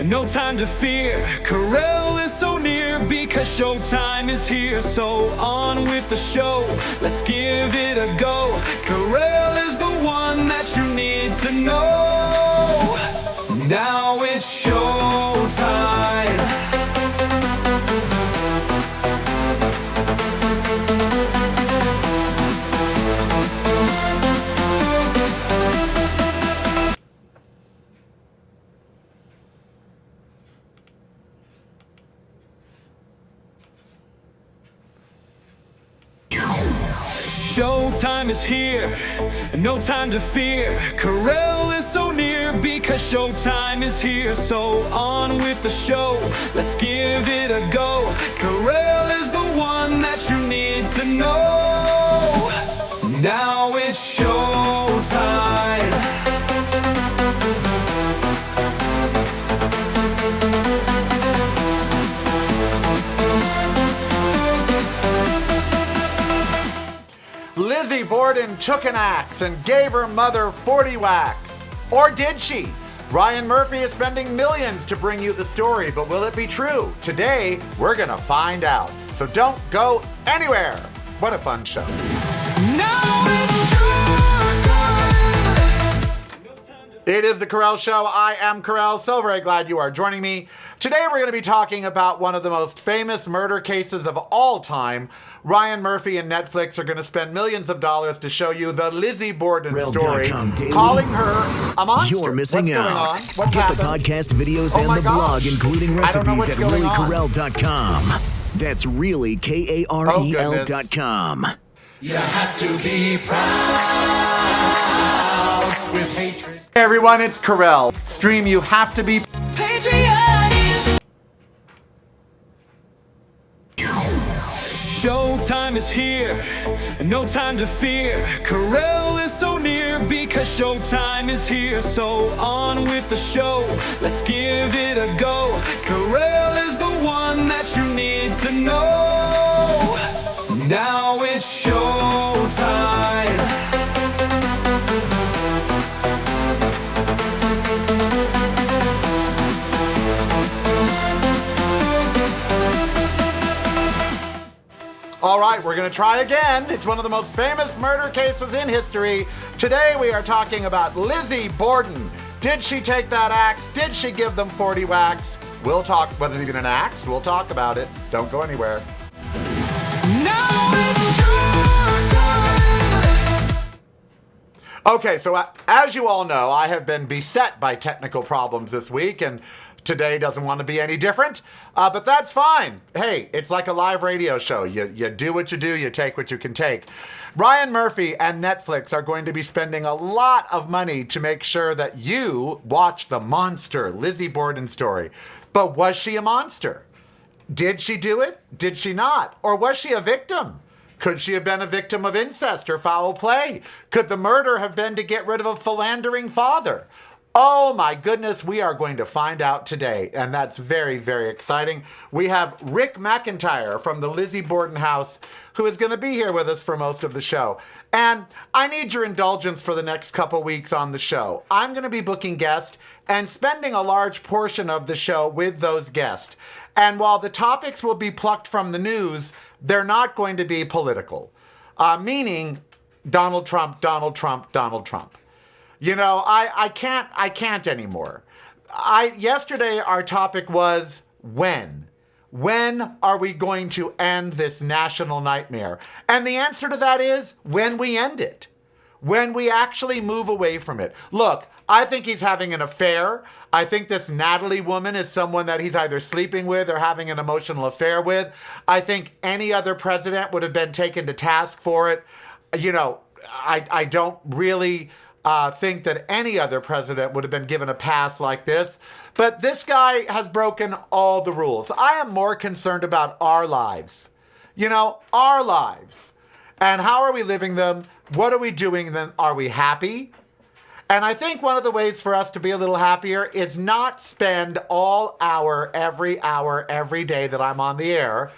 no time to fear. Karel is so near because showtime is here. So on with the show, let's give it a go. Karel is the one that you need to know. Now it's showtime. Showtime is here, no time to fear. Karel is so near because showtime is here. So on with the show, let's give it a go. Karel is the one that you need to know. Now it's showtime. Lizzie Borden took an axe and gave her mother 40 whacks. Or did she? Ryan Murphy is spending millions to bring you the story, but will it be true? Today, we're gonna find out. So don't go anywhere. What a fun show. Now it's showtime. It is the Karel Show. I am Karel. So very glad you are joining me. Today we're going to be talking about one of the most famous murder cases of all time. Ryan Murphy and Netflix are going to spend millions of dollars to show you the Lizzie Borden story, calling her a monster. You're missing What's out. going on? What's Get happened? the podcast videos Oh and my the gosh. blog, including I don't know recipes what's at going on. reallykarel.com. That's really KAREL.com. You have to be proud with hatred. Hey everyone, it's Karel. Stream You Have to Be Showtime is here, no time to fear. Karel is so near because showtime is here. So on with the show, let's give it a go. Karel is the one that you need to know. Now it's showtime. All right, we're going to try again. It's one of the most famous murder cases in history. Today we are talking about Lizzie Borden. Did she take that axe? Did she give them 40 whacks? We'll talk, whether it's even an axe, we'll talk about it. Don't go anywhere. Now it's showtime. Okay, so as you all know, I have been beset by technical problems this week, and today doesn't want to be any different, but that's fine. Hey, it's like a live radio show. You do what you do, you take what you can take. Ryan Murphy and Netflix are going to be spending a lot of money to make sure that you watch the monster Lizzie Borden story. But was she a monster? Did she do it? Did she not? Or was she a victim? Could she have been a victim of incest or foul play? Could the murder have been to get rid of a philandering father? Oh my goodness, we are going to find out today, and that's very, very exciting. We have Rick McIntyre from the Lizzie Borden house, who is going to be here with us for most of the show. And I need your indulgence for the next couple weeks on the show. I'm going to be booking guests and spending a large portion of the show with those guests. And while the topics will be plucked from the news, they're not going to be political, meaning Donald Trump, Donald Trump, Donald Trump. You know, I can't anymore. Yesterday our topic was when. When are we going to end this national nightmare? And the answer to that is when we end it. When we actually move away from it. Look, I think he's having an affair. I think this Natalie woman is someone that he's either sleeping with or having an emotional affair with. I think any other president would have been taken to task for it. You know, I don't really think that any other president would have been given a pass like this. But this guy has broken all the rules. I am more concerned about our lives. You know, our lives. And how are we living them? What are we doing then? Are we happy? And I think one of the ways for us to be a little happier is not spend all hour, every day that I'm on the air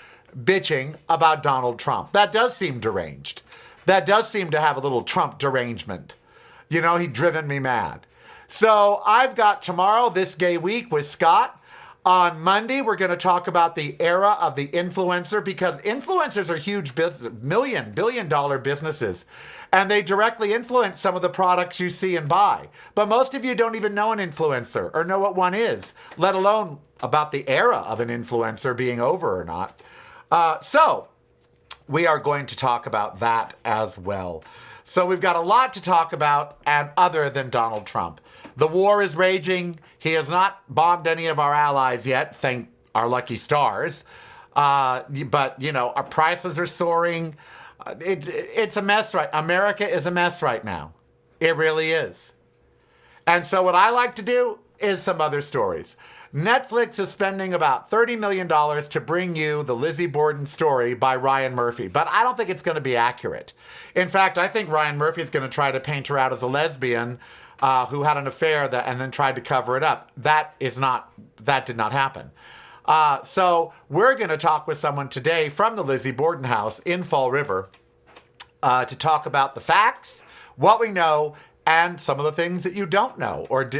bitching about Donald Trump. That does seem deranged. That does seem to have a little Trump derangement. You know, he's driven me mad. So I've got tomorrow, This Gay Week with Scott. On Monday, we're going to talk about the era of the influencer, because influencers are huge business, billion-dollar businesses, and they directly influence some of the products you see and buy. But most of you don't even know an influencer or know what one is, let alone about the era of an influencer being over or not. So we are going to talk about that as well. So we've got a lot to talk about, and other than Donald Trump. The war is raging. He has not bombed any of our allies yet, thank our lucky stars. But, you know, our prices are soaring. It's a mess right. America is a mess right now. It really is. And so what I like to do is some other stories. Netflix is spending about $30 million to bring you the Lizzie Borden story by Ryan Murphy, but I don't think it's going to be accurate. In fact, I think Ryan Murphy is going to try to paint her out as a lesbian who had an affair and then tried to cover it up. That did not happen. So we're going to talk with someone today from the Lizzie Borden house in Fall River to talk about the facts, what we know, and some of the things that you don't know or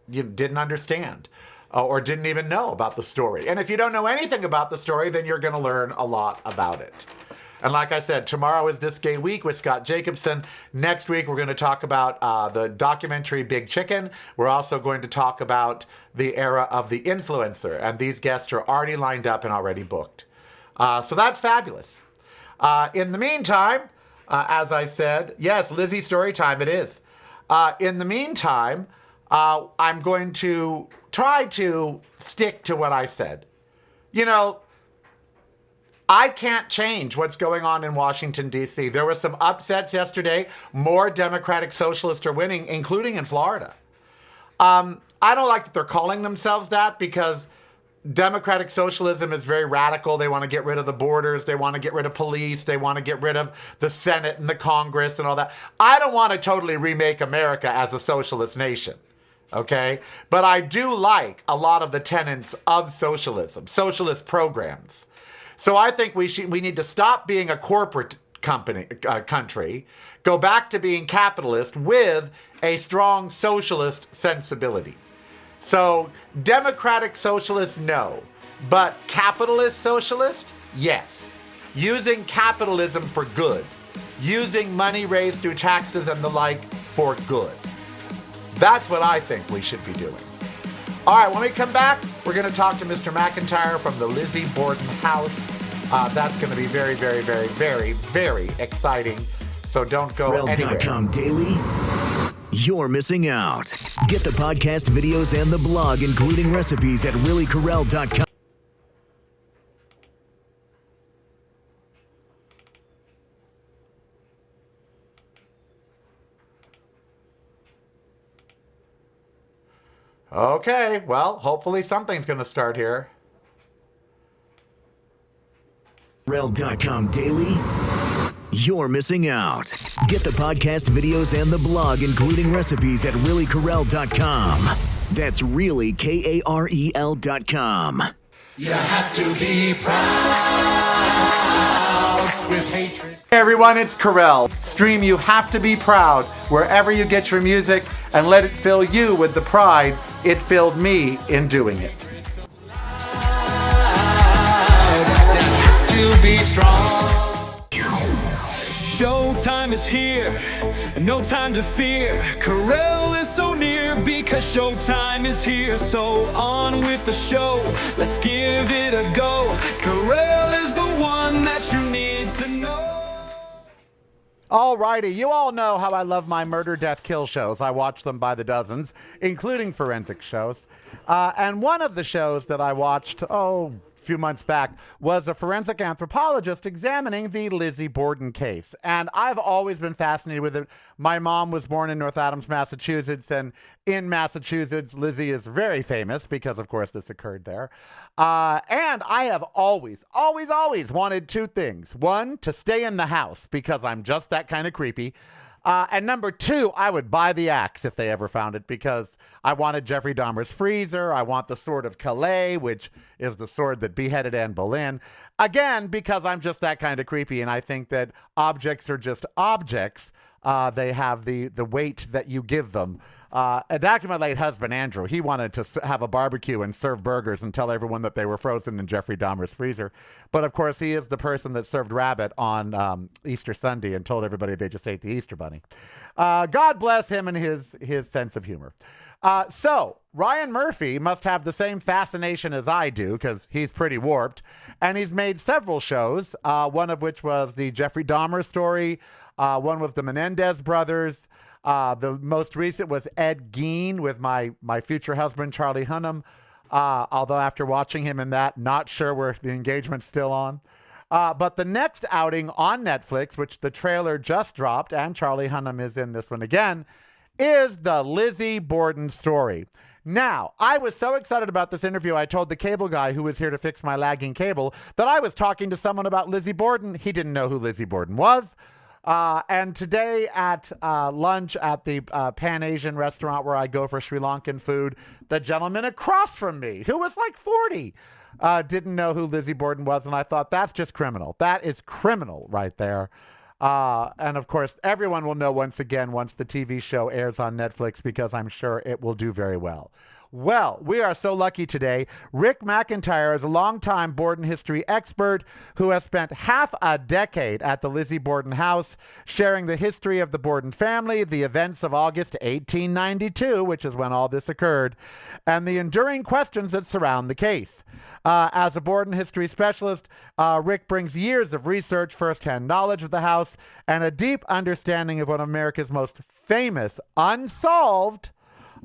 you didn't understand or didn't even know about the story. And if you don't know anything about the story, then you're going to learn a lot about it. And like I said, tomorrow is This Gay Week with Scott Jacobson. Next week, we're going to talk about the documentary Big Chicken. We're also going to talk about the era of the influencer. And these guests are already lined up and already booked. So that's fabulous. In the meantime, as I said, yes, Lizzie story time it is. In the meantime, I'm going to try to stick to what I said. You know, I can't change what's going on in Washington, D.C. There were some upsets yesterday. More Democratic Socialists are winning, including in Florida. I don't like that they're calling themselves that, because Democratic socialism is very radical. They want to get rid of the borders. They want to get rid of police. They want to get rid of the Senate and the Congress and all that. I don't want to totally remake America as a socialist nation. Okay? But I do like a lot of the tenets of socialism, socialist programs. So I think we need to stop being a corporate country, go back to being capitalist with a strong socialist sensibility. So democratic socialists, no. But capitalist socialist, yes. Using capitalism for good. Using money raised through taxes and the like for good. That's what I think we should be doing. All right, when we come back, we're going to talk to Mr. McIntyre from the Lizzie Borden house. That's going to be very, very, very, very, very exciting. So don't go anywhere. Karel.com daily. You're missing out. Get the podcast, videos, and the blog, including recipes at reallykarel.com. Okay, well, hopefully something's going to start here. Karel.com daily. You're missing out. Get the podcast, videos, and the blog, including recipes at reallykarel.com. That's really Karel.com. You have to be proud with hatred. Hey everyone, it's Karel. Stream You Have to Be Proud wherever you get your music, and let it fill you with the pride it filled me in doing it. To be strong. Showtime is here, no time to fear. Karel is so near because showtime is here. So on with the show, let's give it a go. Karel is the one that you need to know. Alrighty, you all know how I love my murder, death, kill shows. I watch them by the dozens, including forensic shows. And one of the shows that I watched, a few months back, was a forensic anthropologist examining the Lizzie Borden case. And I've always been fascinated with it. My mom was born in North Adams, Massachusetts, and in Massachusetts, Lizzie is very famous because, of course, this occurred there. And I have always wanted two things. One, to stay in the house because I'm just that kind of creepy. And number two, I would buy the axe if they ever found it, because I wanted Jeffrey Dahmer's freezer. I want the sword of Calais, which is the sword that beheaded Anne Boleyn. Again, because I'm just that kind of creepy, and I think that objects are just objects they have the weight that you give them. And actually, my late husband, Andrew, he wanted to have a barbecue and serve burgers and tell everyone that they were frozen in Jeffrey Dahmer's freezer. But, of course, he is the person that served rabbit on Easter Sunday and told everybody they just ate the Easter bunny. God bless him and his sense of humor. So, Ryan Murphy must have the same fascination as I do because he's pretty warped. And he's made several shows, one of which was the Jeffrey Dahmer story, one with the Menendez brothers. The most recent was Ed Gein with my future husband, Charlie Hunnam. Although after watching him in that, not sure where the engagement's still on. But the next outing on Netflix, which the trailer just dropped, and Charlie Hunnam is in this one again, is the Lizzie Borden story. Now, I was so excited about this interview, I told the cable guy who was here to fix my lagging cable that I was talking to someone about Lizzie Borden. He didn't know who Lizzie Borden was. And today at lunch at the Pan-Asian restaurant where I go for Sri Lankan food, the gentleman across from me, who was like 40, didn't know who Lizzie Borden was, and I thought, that's just criminal. That is criminal right there. And, of course, everyone will know once again once the TV show airs on Netflix because I'm sure it will do very well. Well, we are so lucky today. Rick McIntyre is a longtime Borden history expert who has spent half a decade at the Lizzie Borden house, sharing the history of the Borden family, the events of August 1892, which is when all this occurred, and the enduring questions that surround the case. As a Borden history specialist, Rick brings years of research, firsthand knowledge of the house, and a deep understanding of one of America's most famous unsolved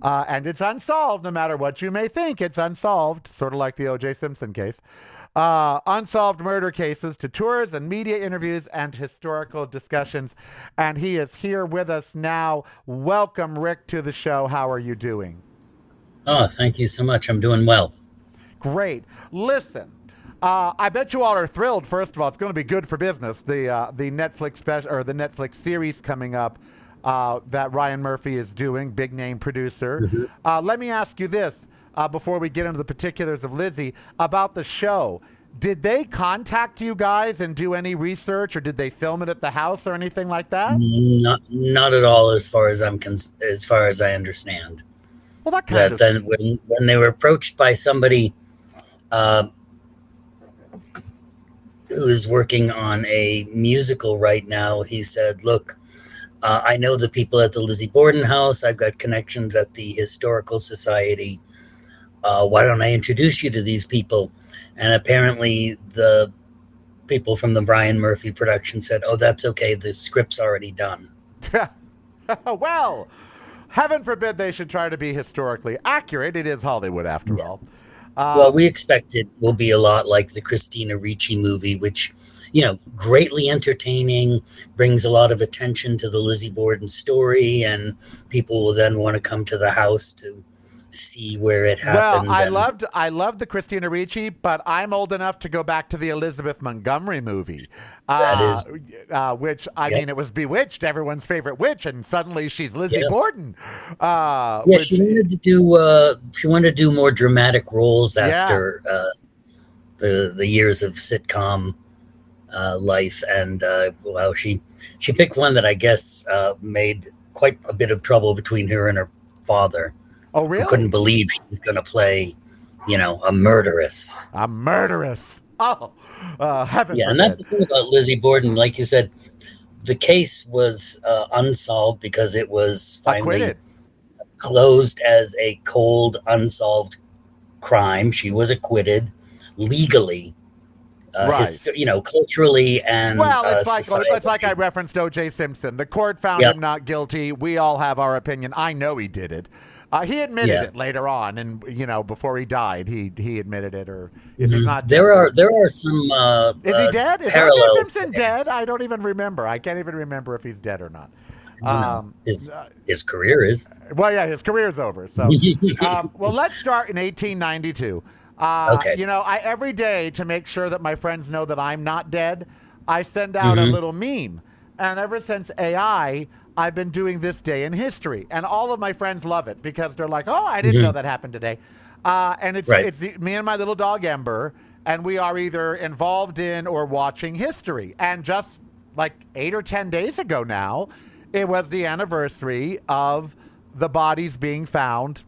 and it's unsolved no matter what you may think. It's unsolved, sort of like the O.J. Simpson case. Unsolved murder cases to tours and media interviews and historical discussions. And he is here with us now. Welcome, Rick, to the show. How are you doing? Oh, thank you so much. I'm doing well. Great. Listen, I bet you all are thrilled. First of all, it's going to be good for business. The Netflix special or the Netflix series coming up. That Ryan Murphy is doing, big name producer. Mm-hmm. Let me ask you this before we get into the particulars of Lizzie about the show. Did they contact you guys and do any research, or did they film it at the house or anything like that? Not at all, as far as as far as I understand. Well, that kind of. Then when they were approached by somebody who is working on a musical right now, he said, "Look. I know the people at the Lizzie Borden house. I've got connections at the Historical Society. Why don't I introduce you to these people?" And apparently the people from the Brian Murphy production said, "Oh, that's okay. The script's already done." Well, heaven forbid they should try to be historically accurate. It is Hollywood after all. Well, we expect it will be a lot like the Christina Ricci movie, which, greatly entertaining, brings a lot of attention to the Lizzie Borden story, and people will then want to come to the house to see where it happened. Well, I loved the Christina Ricci, but I'm old enough to go back to the Elizabeth Montgomery movie. That is, which I mean, it was Bewitched, everyone's favorite witch, and suddenly she's Lizzie Borden. She wanted to do more dramatic roles after the years of sitcom life, and she picked one that I guess made quite a bit of trouble between her and her father. Oh, really? Who couldn't believe she was going to play, a murderess. A murderess. Oh, heaven forbid. And that's the thing about Lizzie Borden. Like you said, the case was unsolved because it was finally acquitted. Closed as a cold, unsolved crime. She was acquitted legally. Right. Culturally and well, it's like I societally. referenced O.J. Simpson. The court found him not guilty. We all have our opinion. I know he did it. He admitted it later on, and before he died, he admitted it. Or if he's not, there are some. Is he dead? Is O.J. Simpson dead? I don't even remember. I can't even remember if he's dead or not. His career is. Well, yeah, his career's over. So, well, let's start in 1892. Okay. I every day, to make sure that my friends know that I'm not dead, I send out a little meme. And ever since AI, I've been doing this day in history. And all of my friends love it because they're like, oh, I didn't know that happened today. And it's me and my little dog, Ember, and we are either involved in or watching history. And just like 8 or 10 days ago now, it was the anniversary of the bodies being found,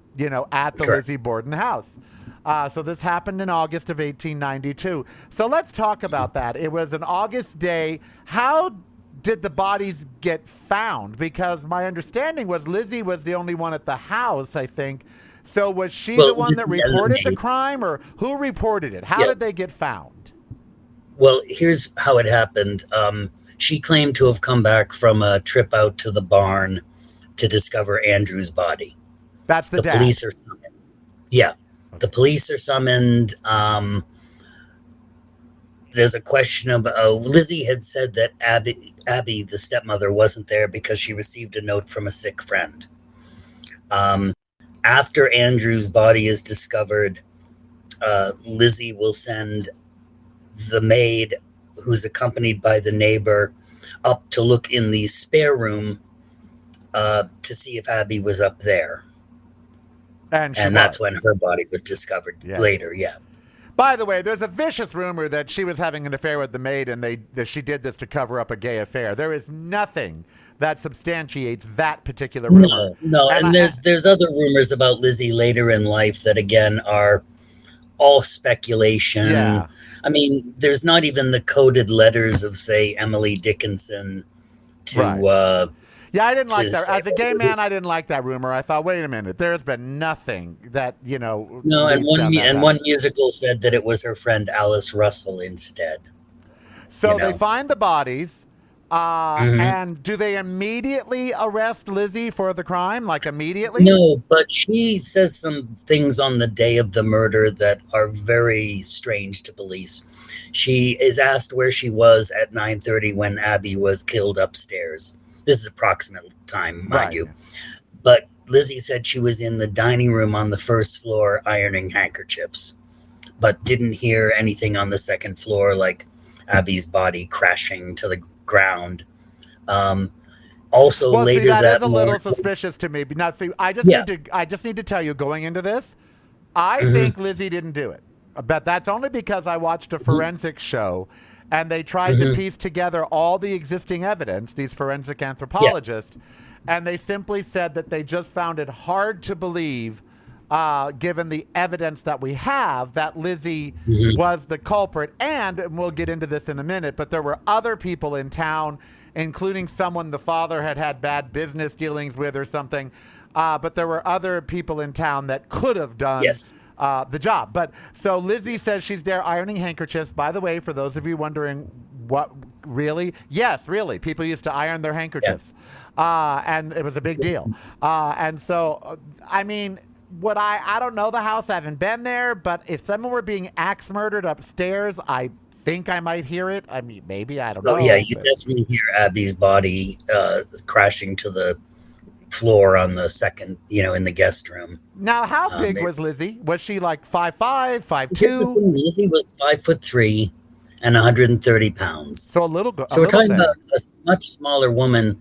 at the Correct. Lizzie Borden house. So this happened in August of 1892. So let's talk about that. It was an August day. How did the bodies get found? Because my understanding was Lizzie was the only one at the house, I think. So was she the one that Lizzie and reported the maid. crime, or who reported it? How Yeah. did they get found? Well, here's how it happened. She claimed to have come back from a trip out to the barn to discover Andrew's body. That's the dad. Police are summoned. Yeah, the police are summoned. There's a question of Lizzie had said that Abby, the stepmother, wasn't there because she received a note from a sick friend. After Andrew's body is discovered, Lizzie will send the maid, who's accompanied by the neighbor, up to look in the spare room to see if Abby was up there. And That's when her body was discovered Yeah. later. Yeah. By the way, there's a vicious rumor that she was having an affair with the maid and that she did this to cover up a gay affair. There is nothing that substantiates that particular rumor. No, and there's other rumors about Lizzie later in life that again are all speculation. Yeah. I mean, there's not even the coded letters of, say, Emily Dickinson to Right. Yeah, I didn't like to that. say As a gay man, I didn't like that rumor. I thought, wait a minute, there's been nothing that, No, and leads down that path. one musical said that it was her friend Alice Russell instead. So you know. they find the bodies, and do they immediately arrest Lizzie for the crime? Like immediately? No, but she says some things on the day of the murder that are very strange to police. She is asked where she was at 9:30 when Abby was killed upstairs. This is approximate time, mind Right. you. But Lizzie said she was in the dining room on the first floor ironing handkerchiefs, but didn't hear anything on the second floor, like Abby's body crashing to the ground. Also, Well, later see, that that is a little morning, suspicious to me. But not, see, I just Yeah. need to tell you, going into this, I think Lizzie didn't do it. But that's only because I watched a forensics show, and they tried to piece together all the existing evidence. These forensic anthropologists, and they simply said that they just found it hard to believe, given the evidence that we have, that Lizzie was the culprit. And we'll get into this in a minute, but there were other people in town, including someone the father had bad business dealings with or something. But there were other people in town that could have done Yes. the job. But so Lizzie says she's there ironing handkerchiefs. By the way, for those of you wondering, what really? Yes, really. People used to iron their handkerchiefs. And it was a big deal. And so, I mean, I don't know the house. I haven't been there. But if someone were being axe murdered upstairs, I think I might hear it. I mean, maybe, I don't know. Oh yeah, you but- definitely hear Abby's body crashing to the floor on the second, in the guest room. Now, how big maybe. was Lizzie? Was she like 5'5", Here's the 5'2"? thing, Lizzie was 5'3" and 130 pounds. So a little. So we're talking about a much smaller woman.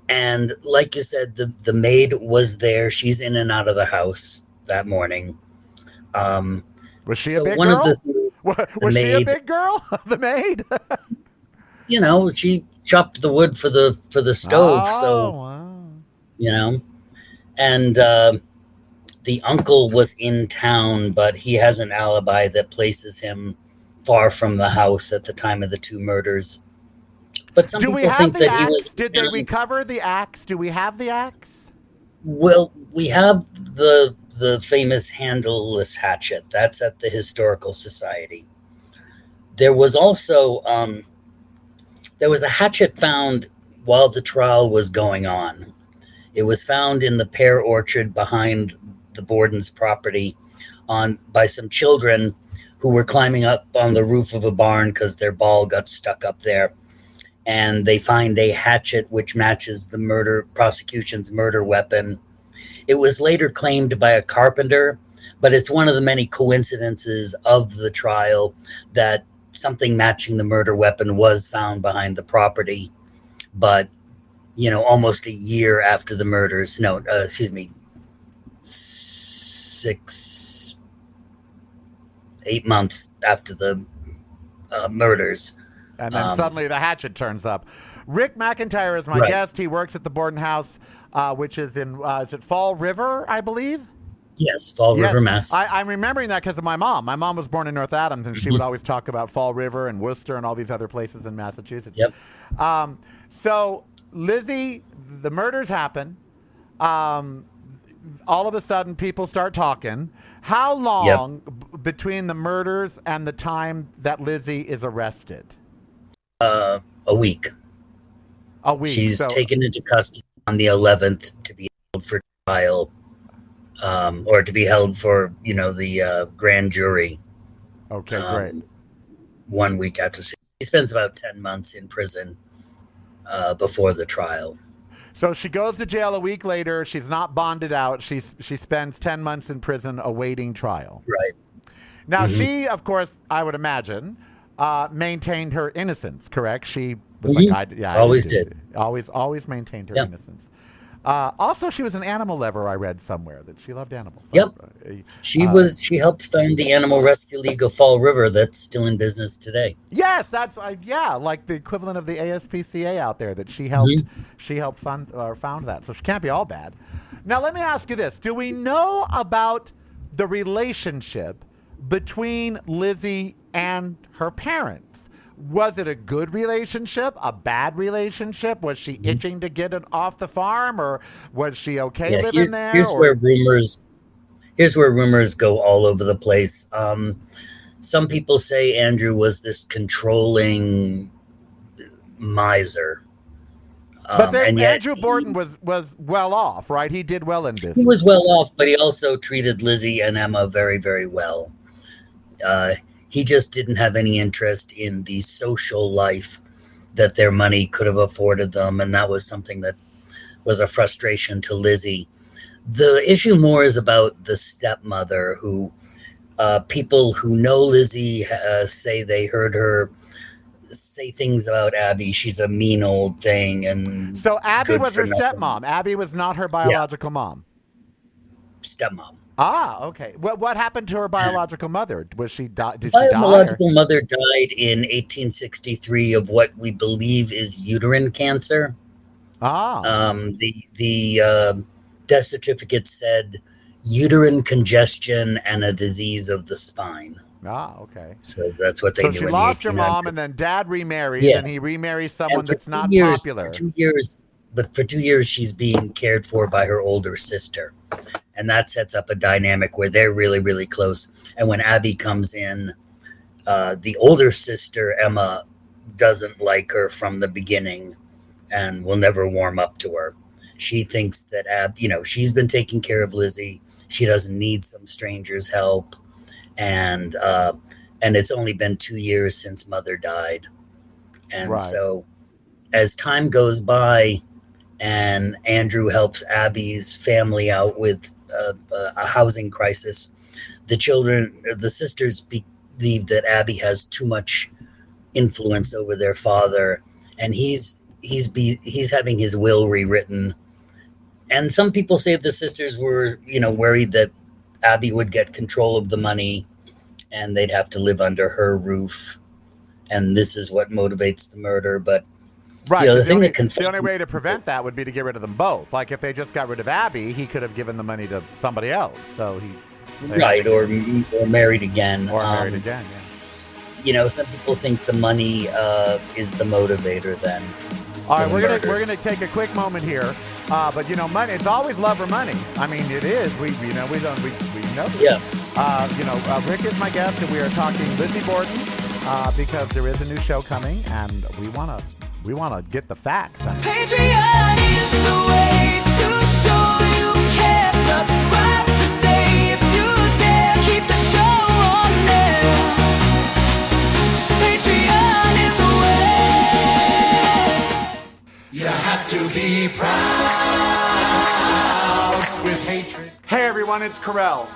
And like you said, the maid was there. She's in and out of the house that morning. Was she so a big one girl? of the Was she a maid- big girl? The maid. she chopped the wood for the stove. So wow. And the uncle was in town, but he has an alibi that places him far from the house at the time of the two murders. But some Do we people have think the that axe? he was. Did they recover the axe? Do we have the axe? Well, we have the famous handleless hatchet. That's at the Historical Society. There was also there was a hatchet found while the trial was going on. It was found in the pear orchard behind the Borden's property by some children who were climbing up on the roof of a barn because their ball got stuck up there. And they find a hatchet which matches the prosecution's murder weapon. It was later claimed by a carpenter, but it's one of the many coincidences of the trial that something matching the murder weapon was found behind the property. But, almost a year after the murders, 8 months after the murders. And then suddenly the hatchet turns up. Rick McIntyre is my Right. guest. He works at the Borden House, which is in, is it Fall River, I believe? Yes, Fall Yes. River, Mass. I'm remembering that because of my mom. My mom was born in North Adams, and she would always talk about Fall River and Worcester and all these other places in Massachusetts. Yep. So, Lizzie, the murders happen. All of a sudden, people start talking. How long between the murders and the time that Lizzie is arrested? A week. A week. She's So- taken into custody on the 11th to be held for trial, or to be held for, the grand jury. Okay, great. 1 week after. She spends about 10 months in prison before the trial. So she goes to jail a week later. She's not bonded out. She spends 10 months in prison awaiting trial. Right. Now, she, of course, I would imagine, maintained her innocence, correct? She was like, I Always did. did. Always maintained her Yep. innocence. Also, she was an animal lover, I read somewhere, that she loved animals. Yep. Uh, She helped found the Animal Rescue League of Fall River that's still in business today. Yes, that's like the equivalent of the ASPCA out there that she helped fund or found that. So she can't be all bad. Now let me ask you this: do we know about the relationship between Lizzie and her parents? Was it a good relationship, a bad relationship? Was she itching to get it off the farm, or was she okay living there? Here's where rumors go all over the place. Some people say Andrew was this controlling miser. But then and yet Andrew Borden was well off, right? He did well in business. he was well off, but he also treated Lizzie and Emma very, very well. He just didn't have any interest in the social life that their money could have afforded them, and that was something that was a frustration to Lizzie. The issue more is about the stepmother, who people who know Lizzie say they heard her say things about Abby. She's a mean old thing, and So Abby good was for her nothing. stepmom. Abby was not her biological mom. Stepmom. Ah, okay. What happened to her biological mother? Was she did she Biological mother died in 1863 of what we believe is uterine cancer. die? Ah, The death certificate said uterine congestion and a disease of the spine. okay. So that's what they So knew she in lost the her mom, 1800s. and then dad remarries, Yeah. and he remarries someone And for that's 2 not years, popular. For 2 years, but for 2 years, she's being cared for by her older sister. And that sets up a dynamic where they're really, really close. And when Abby comes in, the older sister, Emma, doesn't like her from the beginning and will never warm up to her. She thinks that she's been taking care of Lizzie. She doesn't need some stranger's help. And it's only been 2 years since mother died. And Right. so as time goes by and Andrew helps Abby's family out with a housing crisis, the sisters believe that Abby has too much influence over their father, and he's having his will rewritten. And some people say the sisters were, worried that Abby would get control of the money and they'd have to live under her roof. And this is what motivates the murder. But Right. the The thing only, that confuses the only way to prevent that would be to get rid of them both. Like if they just got rid of Abby, he could have given the money to somebody else. So right, or married again. Or married again, yeah. Some people think the money is the motivator then. All right, to we're murders. gonna take a quick moment here, but money. It's always love or money. I mean, it is. We know this. Yeah. Rick is my guest, and we are talking Lizzie Borden because there is a new show coming, and we wanna get the facts. Patreon is the way to show you care. Subscribe today if you dare. Keep the show on there. Patreon is the way. You have to be proud with hatred. Hey everyone, it's Karel.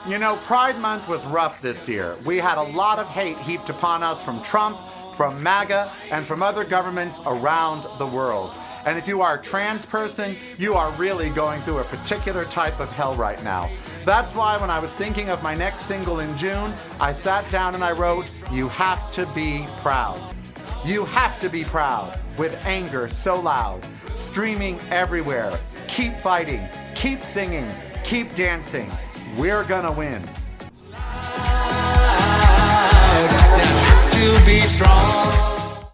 Pride Month was rough this year. We had a lot of hate heaped upon us from Trump, from MAGA, and from other governments around the world. And if you are a trans person, you are really going through a particular type of hell right now. That's why when I was thinking of my next single in June, I sat down and I wrote, "You have to be proud." You have to be proud with anger so loud, streaming everywhere. Keep fighting, keep singing, keep dancing. We're gonna win. To be strong.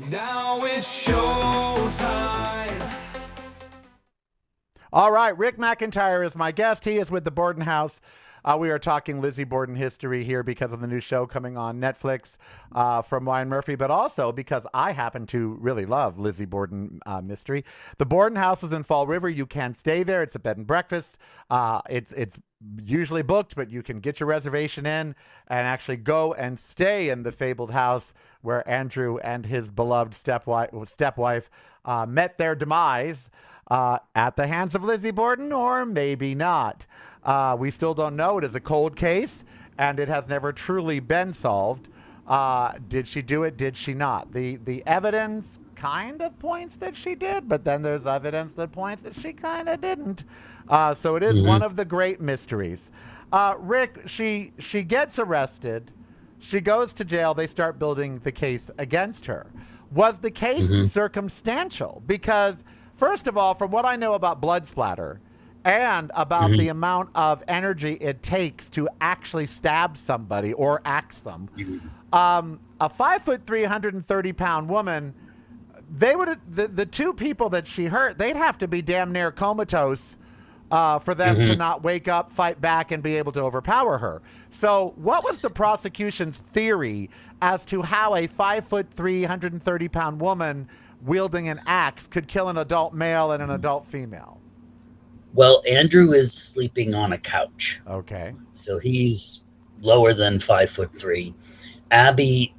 Now it's showtime. All right, Rick McIntyre is my guest. He is with the Borden House. We are talking Lizzie Borden history here because of the new show coming on Netflix from Ryan Murphy, but also because I happen to really love Lizzie Borden mystery. The Borden House is in Fall River. You can stay there. It's a bed and breakfast. It's usually booked, but you can get your reservation in and actually go and stay in the fabled house where Andrew and his beloved stepwife met their demise at the hands of Lizzie Borden, or maybe not. We still don't know. It is a cold case, and it has never truly been solved. Did she do it? Did she not? The evidence kind of points that she did, but then there's evidence that points that she kind of didn't. So it is one of the great mysteries. Rick, she gets arrested. She goes to jail. They start building the case against her. Was the case circumstantial? Because, first of all, from what I know about blood splatter and about the amount of energy it takes to actually stab somebody or axe them, a 5'3", 130-pound woman, they would the two people that she hurt, they'd have to be damn near comatose for them to not wake up, fight back, and be able to overpower her. So what was the prosecution's theory as to how a 5'3", 130-pound woman wielding an axe could kill an adult male and an adult female? Well, Andrew is sleeping on a couch. Okay. So he's lower than 5'3". Abby,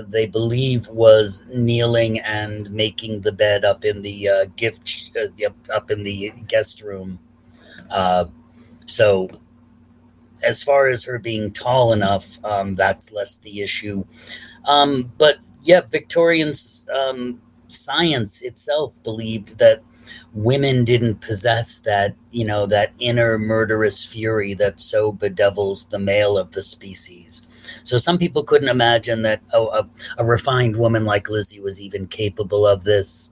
they believe, was kneeling and making the bed up in the up in the guest room. So as far as her being tall enough, that's less the issue. But yeah, Victorian science itself believed that women didn't possess that, that inner murderous fury that so bedevils the male of the species. So some people couldn't imagine that a refined woman like Lizzie was even capable of this.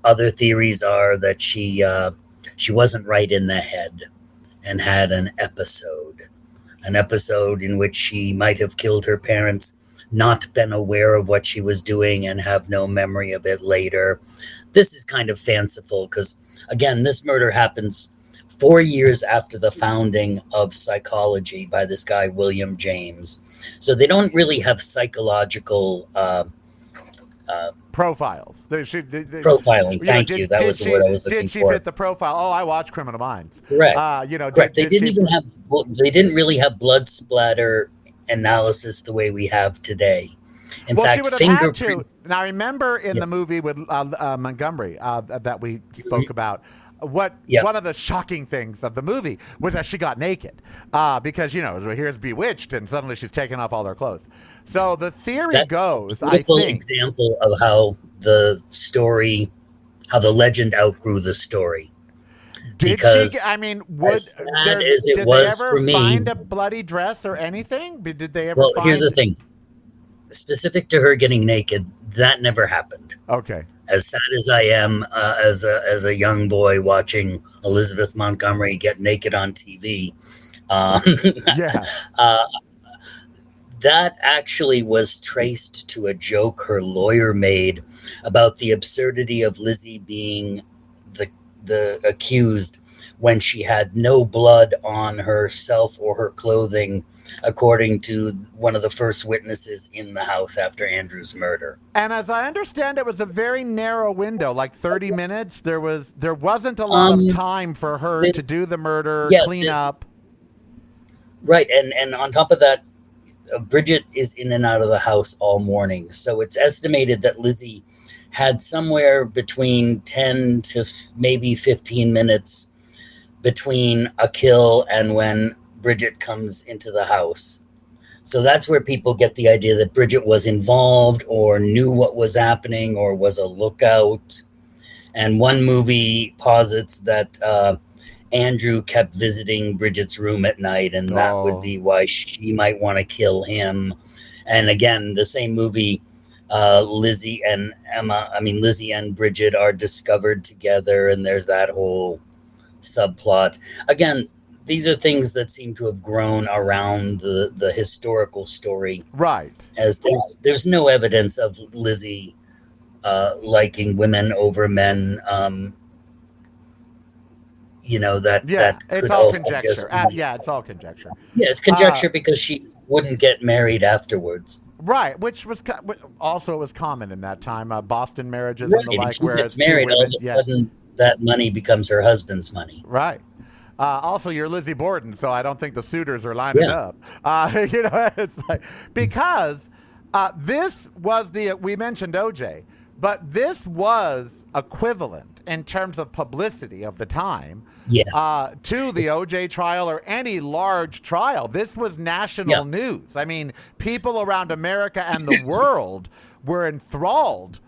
Other theories are that she wasn't right in the head and had an episode in which she might have killed her parents, not been aware of what she was doing, and have no memory of it later. This is kind of fanciful because, again, this murder happens 4 years after the founding of psychology by this guy, William James. So they don't really have psychological profiles. Profiling. Thank you. That was the word I was looking for. Did she fit the profile? Oh, I watch Criminal Minds. Correct. Correct. They didn't really have blood splatter analysis the way we have today. In fact, she would have had to. Now, remember in the movie with Montgomery that we spoke about, one of the shocking things of the movie was that she got naked because, here's Bewitched, and suddenly she's taking off all her clothes. So the theory goes, I think, example of how the legend outgrew the story. Did she? I mean, did they ever find a bloody dress or anything? Did they ever? Well, here's the thing. Specific to her getting naked, that never happened. Okay. As sad as I am as a young boy watching Elizabeth Montgomery get naked on TV, that actually was traced to a joke her lawyer made about the absurdity of Lizzie being the accused when she had no blood on herself or her clothing, according to one of the first witnesses in the house after Andrew's murder. And as I understand, it was a very narrow window, like 30 minutes. There wasn't a lot of time for her to do the murder, clean up. Right, and on top of that, Bridget is in and out of the house all morning. So it's estimated that Lizzie had somewhere between 10 to maybe 15 minutes between a kill and when Bridget comes into the house. So that's where people get the idea that Bridget was involved or knew what was happening or was a lookout. And one movie posits that Andrew kept visiting Bridget's room at night, and that would be why she might want to kill him. And again, the same movie Lizzie and Lizzie and Bridget are discovered together, and there's that whole subplot. Again, these are things that seem to have grown around the historical story, Right. as there's no evidence of Lizzie liking women over men. That it's could all also conjecture. just be, It's all conjecture. yeah, it's conjecture because she wouldn't get married afterwards. Right, which was also was common in that time. Boston marriages Right, and the if like, she whereas gets married, all of a sudden that money becomes her husband's money. Right. Also, you're Lizzie Borden, so I don't think the suitors are lining up. It's like, because this was we mentioned OJ, but this was equivalent in terms of publicity of the time to the OJ trial or any large trial. This was national news. I mean, people around America and the world were enthralled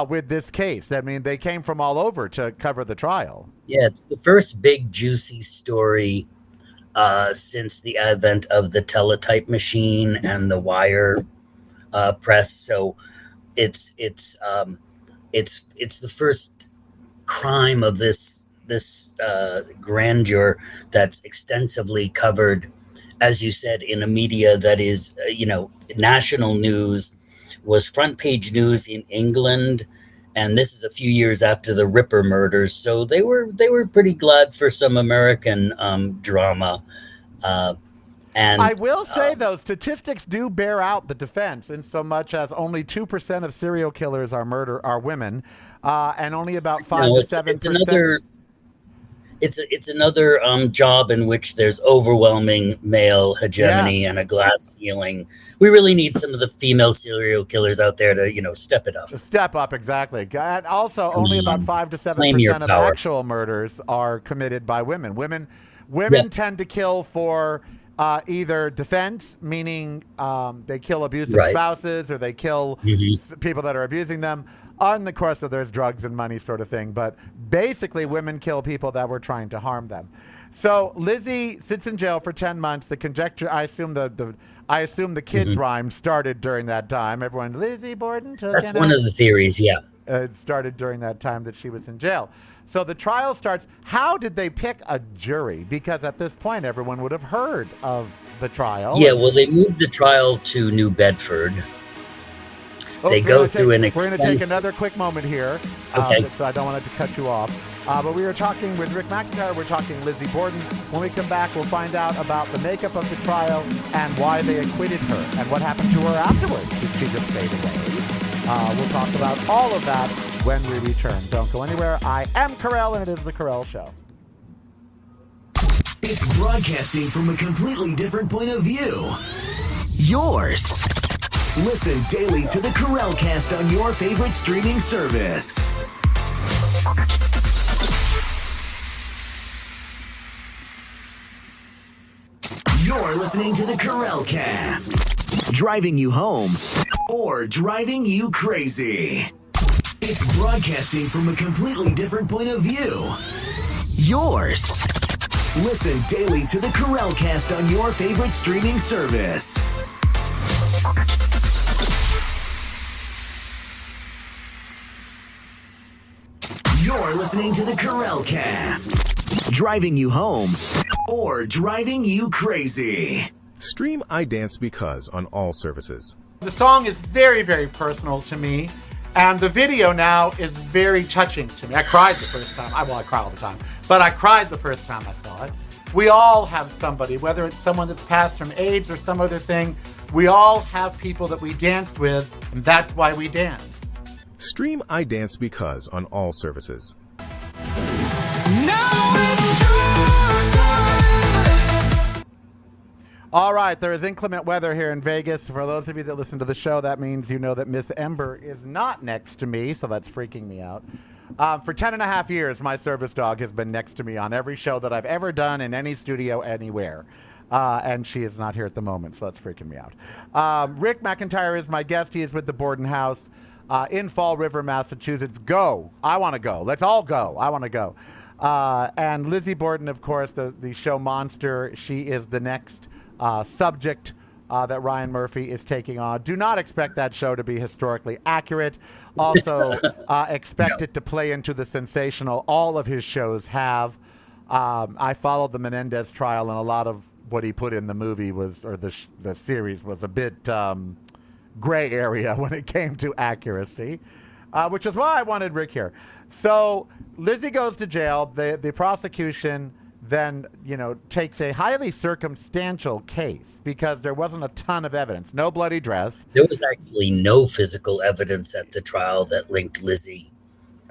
with this case. I mean, they came from all over to cover the trial. Yeah, it's the first big juicy story since the advent of the teletype machine and the wire press. So it's the first crime of this grandeur that's extensively covered, as you said, in a media that is national news. Was front page news in England, and this is a few years after the Ripper murders, so they were pretty glad for some American drama. And I will say, though, statistics do bear out the defense, in so much as only 2% of serial killers are women, and only about 5 to 7%. It's another job in which there's overwhelming male hegemony and a glass ceiling. We really need some of the female serial killers out there to step it up. Step up, exactly. And also, only about 5 to 7% of actual murders are committed by women. Women tend to kill for either defense, meaning they kill abusive spouses, or they kill people that are abusing them. On the course of there's drugs and money sort of thing, but basically women kill people that were trying to harm them. So Lizzie sits in jail for 10 months. The conjecture, I assume the kids' rhyme started during that time. Everyone, Lizzie Borden took. That's one of the theories. Yeah, it started during that time that she was in jail. So the trial starts. How did they pick a jury? Because at this point, everyone would have heard of the trial. Yeah, well, they moved the trial to New Bedford. They go through an expensive... We're going to take another quick moment here, so I don't want to cut you off. But we were talking with Rick McIntyre. We're talking Lizzie Borden. When we come back, we'll find out about the makeup of the trial and why they acquitted her and what happened to her afterwards. Did she just fade away? We'll talk about all of that when we return. Don't go anywhere. I am Karel, and it is The Karel Show. It's broadcasting from a completely different point of view. Yours. Listen daily to the Karel Cast on your favorite streaming service. You're listening to the Karel Cast. Driving you home or driving you crazy. It's broadcasting from a completely different point of view. Yours. Listen daily to the Karel Cast on your favorite streaming service. You're listening to the Karel Cast. Driving you home or driving you crazy. Stream I Dance Because on all services. The song is very, very personal to me, and the video now is very touching to me. I cried the first time. I cry all the time, but I cried the first time I saw it. We all have somebody, whether it's someone that's passed from AIDS or some other thing, we all have people that we danced with, and that's why we dance. Stream I Dance Because on all services. All right, there is inclement weather here in Vegas. For those of you that listen to the show, that means you know that Miss Ember is not next to me, so that's freaking me out. For 10 and a half years, my service dog has been next to me on every show that I've ever done in any studio anywhere. And she is not here at the moment, so that's freaking me out. Rick McIntyre is my guest. He is with the Borden House in Fall River, Massachusetts. Go. I want to go. Let's all go. I want to go. And Lizzie Borden, of course, the show monster. She is the next subject that Ryan Murphy is taking on. Do not expect that show to be historically accurate. Also, expect it to play into the sensational all of his shows have. I followed the Menendez trial, and a lot of what he put in the movie the series was a bit gray area when it came to accuracy, which is why I wanted Rick here. So Lizzie goes to jail. The prosecution then, takes a highly circumstantial case because there wasn't a ton of evidence. No bloody dress. There was actually no physical evidence at the trial that linked Lizzie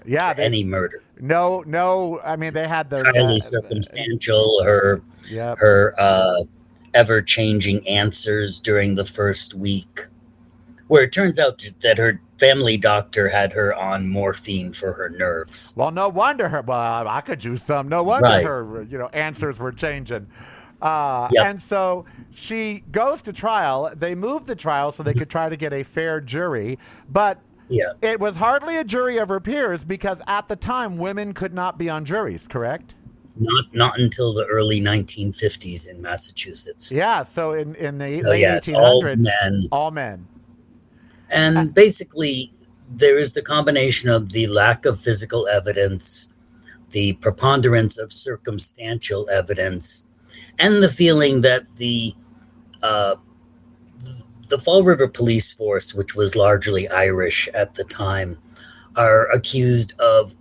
to any murder. No. I mean, they had the highly circumstantial. Her ever-changing answers during the first week, where it turns out that her family doctor had her on morphine for her nerves. Well, no wonder I could use some. No wonder her, answers were changing. And so she goes to trial. They moved the trial so they could try to get a fair jury. But it was hardly a jury of her peers because at the time, women could not be on juries, correct? Not until the early 1950s in Massachusetts. Yeah, so in the late 1800s, all men. And basically, there is the combination of the lack of physical evidence, the preponderance of circumstantial evidence, and the feeling that the Fall River Police Force, which was largely Irish at the time, are accused of,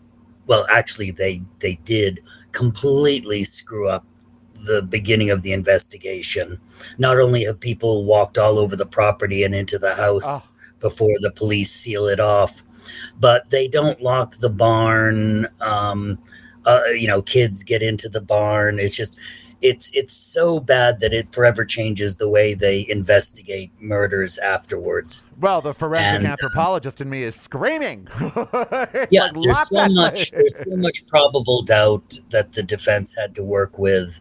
well, actually, they did completely screw up the beginning of the investigation. Not only have people walked all over the property and into the house before the police seal it off, but they don't lock the barn. Kids get into the barn. It's just, it's so bad that it forever changes the way they investigate murders afterwards. Well, the forensic anthropologist in me is screaming. There's so much probable doubt that the defense had to work with.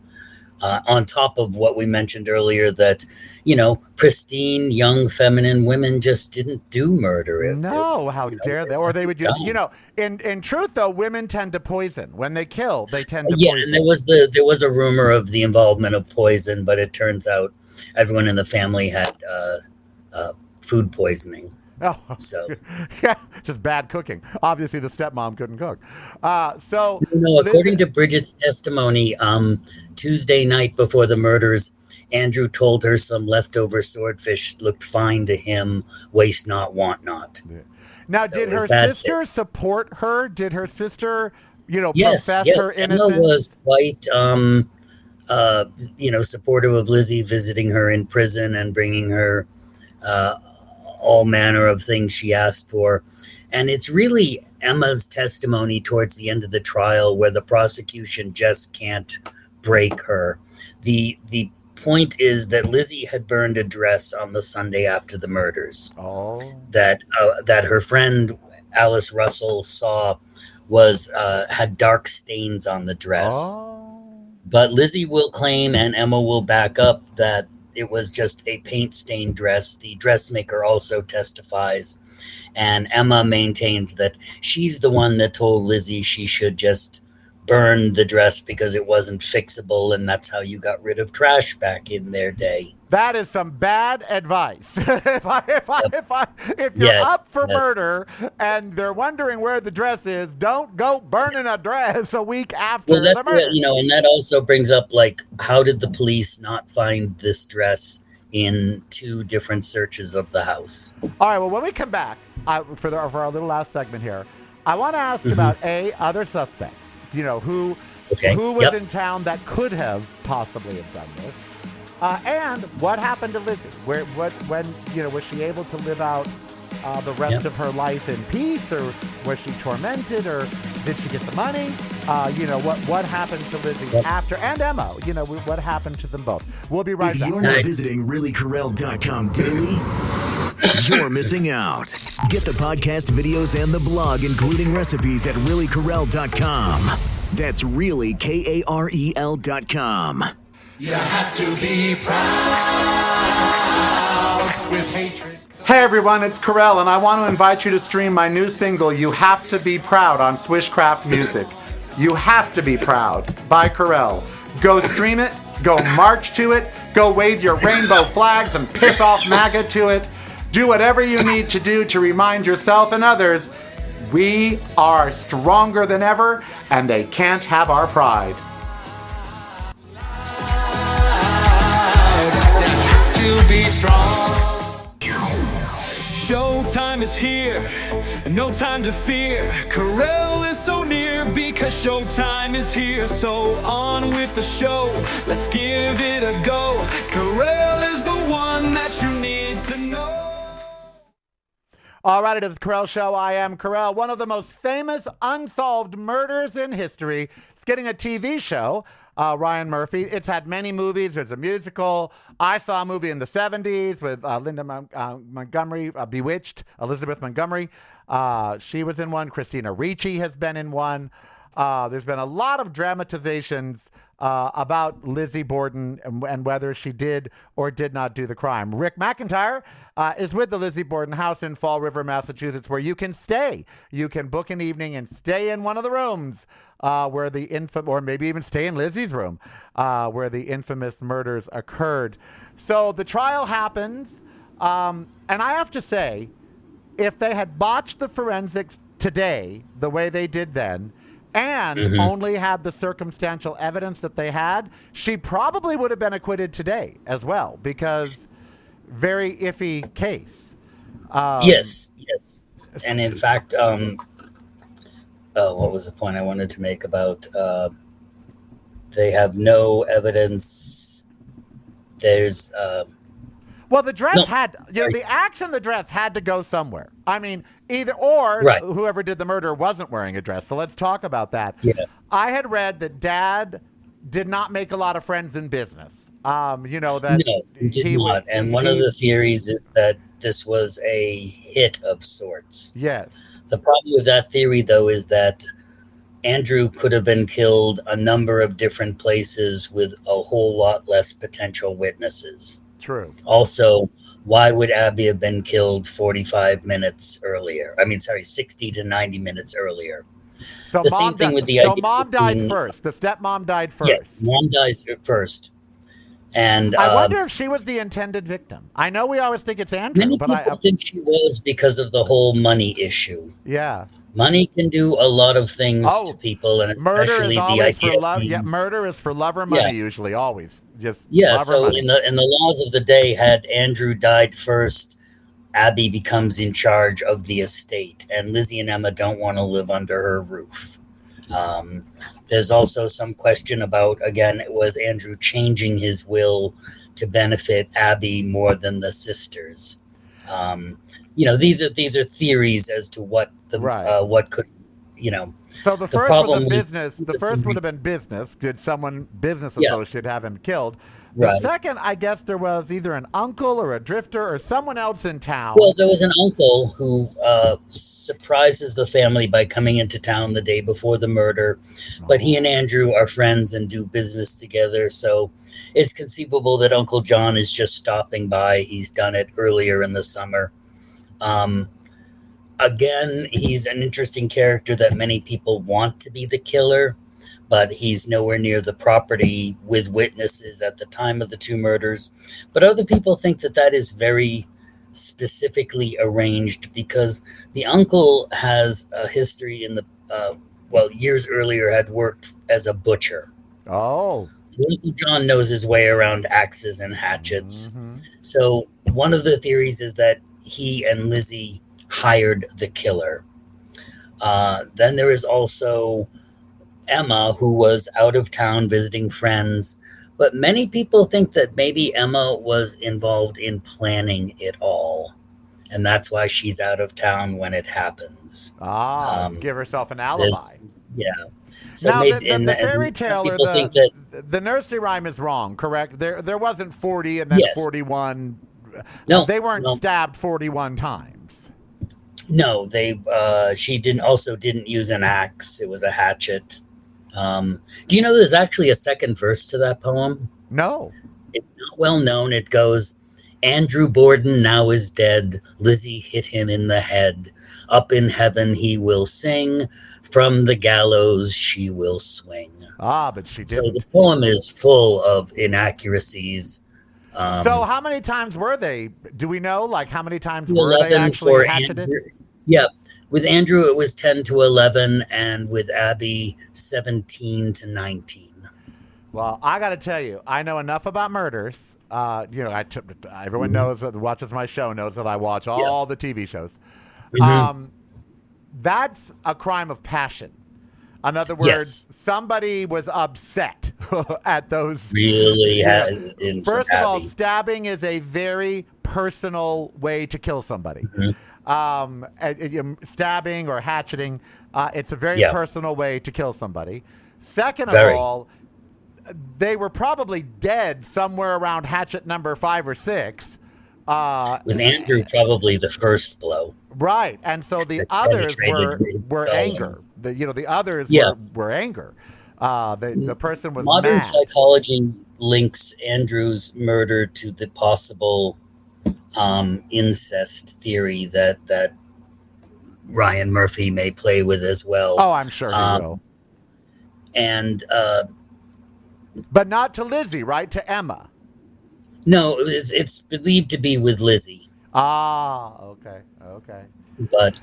On top of what we mentioned earlier, that, pristine, young, feminine women just didn't do murder. How dare they? Or they would, in truth, though, women tend to poison. When they kill, they tend to poison. And there was a rumor of the involvement of poison, but it turns out everyone in the family had food poisoning. Oh, so just bad cooking. Obviously, the stepmom couldn't cook. According to Bridget's testimony, Tuesday night before the murders, Andrew told her some leftover swordfish looked fine to him, waste not, want not. Yeah. Now, did her sister support her? Did her sister, profess her innocence? Emma was quite, supportive of Lizzie, visiting her in prison and bringing her all manner of things she asked for. And it's really Emma's testimony towards the end of the trial where the prosecution just can't break her. The point is that Lizzie had burned a dress on the Sunday after the murders. That her friend Alice Russell saw had dark stains on the dress. But Lizzie will claim, and Emma will back up, that it was just a paint-stained dress. The dressmaker also testifies, and Emma maintains that she's the one that told Lizzie she should just burn the dress because it wasn't fixable, and that's how you got rid of trash back in their day. That is some bad advice. If you're up for murder and they're wondering where the dress is, don't go burning a dress a week after the murder. And that also brings up, how did the police not find this dress in 2 different searches of the house? All right, well, when we come back for our little last segment here, I want to ask about other suspects. Who was in town that could have possibly have done this. And what happened to Lizzie? When was she able to live out the rest of her life in peace, or was she tormented, or did she get the money? What happened to Lizzie after, and Emma? What happened to them both? We'll be right back. If you're not visiting reallykarel.com daily, you're missing out. Get the podcast, videos, and the blog, including recipes, at reallykarel.com. That's really KAREL.com. You have to be proud with hatred. Hey everyone, it's Karel, and I want to invite you to stream my new single, You Have to Be Proud, on Swishcraft Music. You Have to Be Proud by Karel. Go stream it, go march to it, Go wave your rainbow flags and piss off MAGA to it. Do whatever you need to do to remind yourself and others we are stronger than ever, and they can't have our pride. To be strong. Showtime is here, no time to fear. Karel is so near because showtime is here. So on with the show, let's give it a go. Karel is the one that you need to know. All right, it is the Karel Show. I am Karel. One of the most famous unsolved murders in history. It's getting a TV show. Ryan Murphy. It's had many movies. There's a musical. I saw a movie in the 70s with Linda Montgomery, Bewitched, Elizabeth Montgomery. She was in one. Christina Ricci has been in one. There's been a lot of dramatizations about Lizzie Borden and whether she did or did not do the crime. Rick McIntyre is with the Lizzie Borden house in Fall River, Massachusetts, where you can stay. You can book an evening and stay in one of the rooms where the or maybe even stay in Lizzie's room, where the infamous murders occurred. So the trial happens, and I have to say, if they had botched the forensics today the way they did then, and only had the circumstantial evidence that they had, she probably would have been acquitted today as well, because very iffy case. Yes. And in fact, what was the point I wanted to make about they have no evidence. There's well, the dress No, had, the axe in the dress had to go somewhere. I mean, either or Right. whoever did the murder wasn't wearing a dress. So let's talk about that. Yeah. I had read that Dad did not make a lot of friends in business. That no, he did not. And one of the theories is that this was a hit of sorts. Yes. The problem with that theory, though, is that Andrew could have been killed a number of different places with a whole lot less potential witnesses. True. Also, why would Abby have been killed 45 minutes earlier? 60 to 90 minutes earlier. So The same thing with the So idea mom died between- first. The stepmom died first. Yes, mom dies first. And I wonder if she was the intended victim. I know we always think it's Andrew, many but people think she was because of the whole money issue. yeah. Money can do a lot of things Oh, to people, and Murder especially is the always idea. for love. of- Yeah, murder is for love or money Yeah. usually, always. Just Yeah, love or so money. in the laws of the day, had Andrew died first, Abby becomes in charge of the estate, and Lizzie and Emma don't want to live under her roof. There's also some question about, again, was Andrew changing his will to benefit Abby more than the sisters? These are theories as to what what could. So the first was problem a with- business. The first would have been business. Did someone, business Yeah. associate, have him killed? The Right. second, I guess there was either an uncle or a drifter or someone else in town. Well, there was an uncle who surprises the family by coming into town the day before the murder, but he and Andrew are friends and do business together, so it's conceivable that Uncle John is just stopping by. He's done it earlier in the summer. Again, he's an interesting character that many people want to be the killer, but he's nowhere near the property with witnesses at the time of the two murders. But other people think that that is very specifically arranged because the uncle has a history in the, years earlier had worked as a butcher. Oh. So Uncle John knows his way around axes and hatchets. So one of the theories is that he and Lizzie hired the killer. Then there is also Emma, who was out of town visiting friends, but many people think that maybe Emma was involved in planning it all, and that's why she's out of town when it happens. Give herself an alibi. Yeah. So Now, maybe, the fairy tale or people think that the nursery rhyme is wrong, correct? There wasn't 40 and then Yes. 41. No, they weren't no. stabbed 41 times. No, she didn't use an axe. It was a hatchet. Do you know there's actually a second verse to that poem? No. It's not well known. It goes, Andrew Borden now is dead. Lizzie hit him in the head. Up in heaven he will sing. From the gallows she will swing. But she So didn't. the poem is full of inaccuracies. So how many times were they? Do we know? Like how many times To were they 11 actually for hatcheted? Andrew. Yeah. With Andrew, it was 10 to 11, and with Abby, 17 to 19. Well, I got to tell you, I know enough about murders. Everyone knows that watches my show knows that I watch all the TV shows. That's a crime of passion. In other words, somebody was upset at those. Really? First of all, stabbing is a very personal way to kill somebody. Stabbing or hatcheting, it's a very personal way to kill somebody. Second of all, they were probably dead somewhere around hatchet number 5 or 6. With Andrew, probably the first blow. Right, and so the others were anger. The others were anger. The person was Modern mad. psychology links Andrew's murder to the possible incest theory that Ryan Murphy may play with as well. Oh, I'm sure he will. And but not to Lizzie, right? To Emma. no, it's believed to be with Lizzie. Okay. But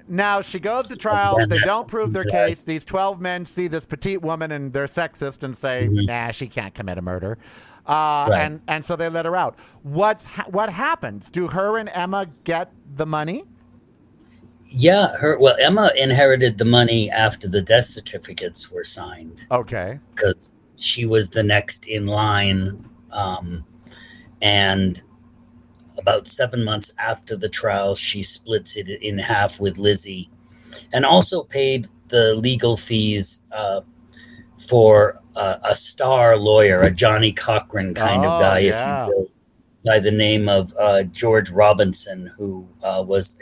Now she goes to trial. Again, They that's don't prove their because- case. These 12 men see this petite woman and they're sexist and say, "Nah, she can't commit a murder." And so they let her out. What happens? Do her and Emma get the money? yeah, Emma inherited the money after the death certificates were signed Okay. because she was the next in line. And about 7 months after the trial, she splits it in half with Lizzie, and also paid the legal fees for a star lawyer, a Johnny Cochran kind of guy, if you will, by the name of George Robinson, who was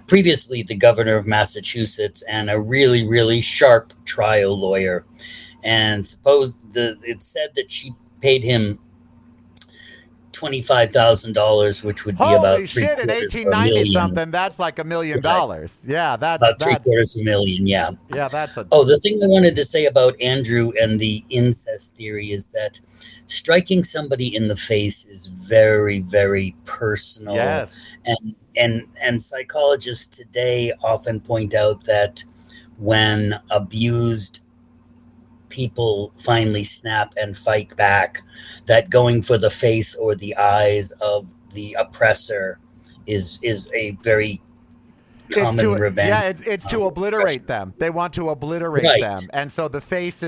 previously the governor of Massachusetts and a really, really sharp trial lawyer. And it's said that she paid him $25,000, which would be Holy about shit! In 1890 something, that's like $1 million. Yeah, that's about $750,000. Yeah. Yeah, that's a. Oh, the thing I wanted to say about Andrew and the incest theory is that striking somebody in the face is very, very personal. Yes. And psychologists today often point out that when abused people finally snap and fight back, that going for the face or the eyes of the oppressor is a very common revenge. Yeah, it's to obliterate them. They want to obliterate them, and so the face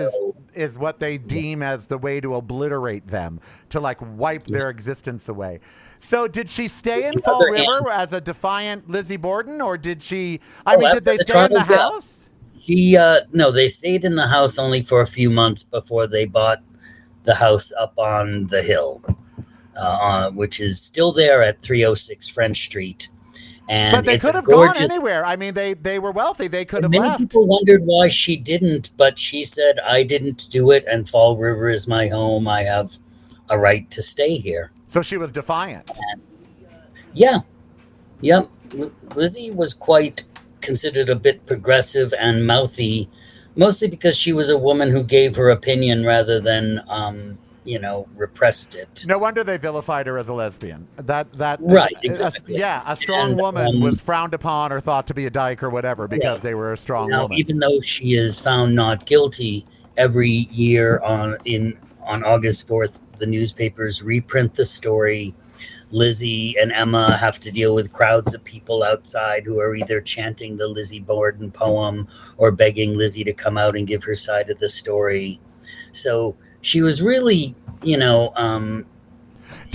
is what they deem as the way to obliterate them, to like wipe their existence away. So did she stay in Fall River as a defiant Lizzie Borden, or did she? Did they stay in the house? No, they stayed in the house only for a few months before they bought the house up on the hill, which is still there at 306 French Street. And but they could have gone anywhere. I mean, they were wealthy. They could have left. Many people wondered why she didn't, but she said, "I didn't do it, and Fall River is my home. I have a right to stay here." So she was defiant. Yep. Lizzie was quite considered a bit progressive and mouthy, mostly because she was a woman who gave her opinion rather than, repressed it. No wonder they vilified her as a lesbian. Right, exactly. A strong woman was frowned upon or thought to be a dyke or whatever because they were a strong woman. Even though she is found not guilty, every year on August 4th, the newspapers reprint the story. Lizzie and Emma have to deal with crowds of people outside who are either chanting the Lizzie Borden poem or begging Lizzie to come out and give her side of the story. So she was really, Did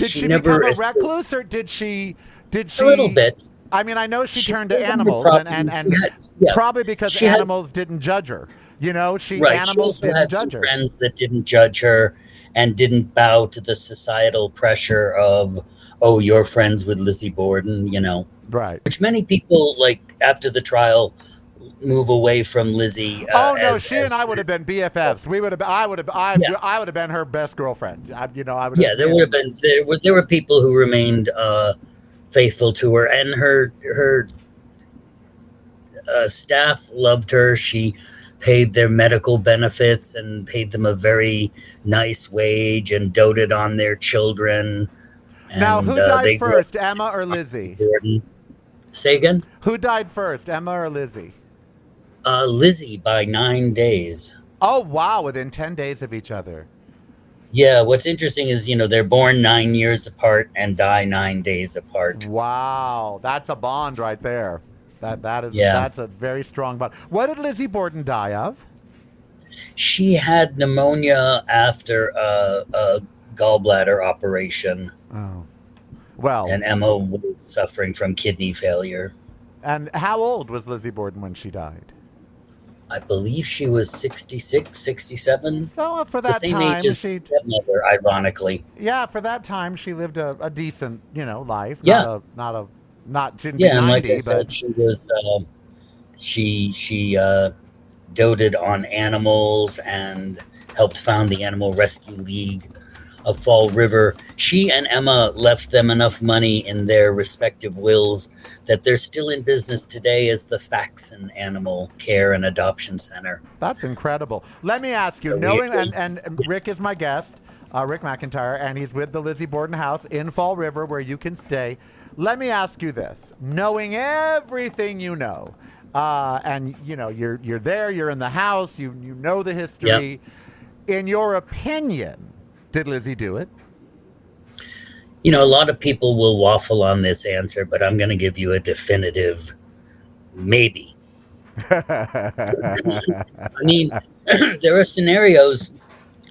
she become a recluse, or did she? A little bit. I mean, I know she turned to animals, and probably because animals didn't judge her. Animals she also didn't had judge some her. friends that didn't judge her and didn't bow to the societal pressure of, "Oh, you're friends with Lizzie Borden," Right. Which many people, like, after the trial, move away from Lizzie. She and I would have been BFFs. I would have been her best girlfriend. I would. Yeah, there would have been. There were people who remained faithful to her, and her staff loved her. She paid their medical benefits and paid them a very nice wage and doted on their children. Now, And who died they grew up first, Emma or Lizzie? Borden. Say again? Who died first, Emma or Lizzie? Lizzie by 9 days. Oh, wow, within 10 days of each other. Yeah, what's interesting is, they're born 9 years apart and die 9 days apart. Wow, that's a bond right there. That's a very strong bond. What did Lizzie Borden die of? She had pneumonia after a gallbladder operation, Oh, well, and Emma was suffering from kidney failure. and how old was Lizzie Borden when she died? I believe she was 66, 67. So for The that same time, age as she stepmother, ironically. for that time she lived a decent life. Yeah. Not didn't Yeah, be and like 90, I said, but she was she doted on animals and helped found the Animal Rescue League of Fall River. She and Emma left them enough money in their respective wills that they're still in business today as the Faxon Animal Care and Adoption Center. that's incredible. Let me ask you, So knowing it was- and Rick is my guest, Rick McIntyre, and he's with the Lizzie Borden House in Fall River where you can stay. Let me ask you this: knowing everything you know, and you're there, you're in the house, you know the history. In your opinion, did Lizzie do it? A lot of people will waffle on this answer, but I'm going to give you a definitive maybe. I mean, there are scenarios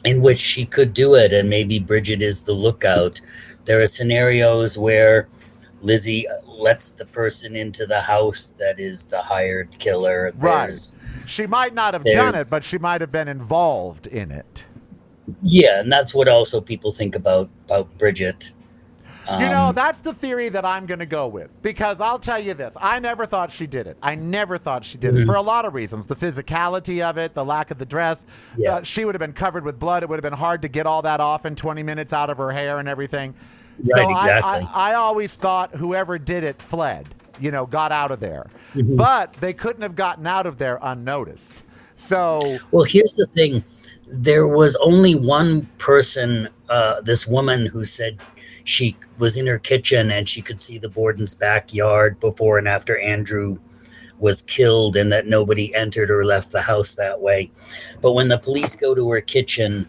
in which she could do it, and maybe Bridget is the lookout. There are scenarios where Lizzie lets the person into the house that is the hired killer. Right. She might not have done there's- it, but she might have been involved in it. Yeah, and that's what also people think about Bridget. That's the theory that I'm going to go with, because I'll tell you this. I never thought she did it. Mm-hmm. For a lot of reasons. The physicality of it, the lack of the dress. Yeah. She would have been covered with blood. It would have been hard to get all that off in 20 minutes out of her hair and everything. Right, So exactly. I always thought whoever did it fled, got out of there. Mm-hmm. But they couldn't have gotten out of there unnoticed. So, Well, here's the thing. There was only one person, this woman, who said she was in her kitchen and she could see the Borden's backyard before and after Andrew was killed, and that nobody entered or left the house that way. But when the police go to her kitchen,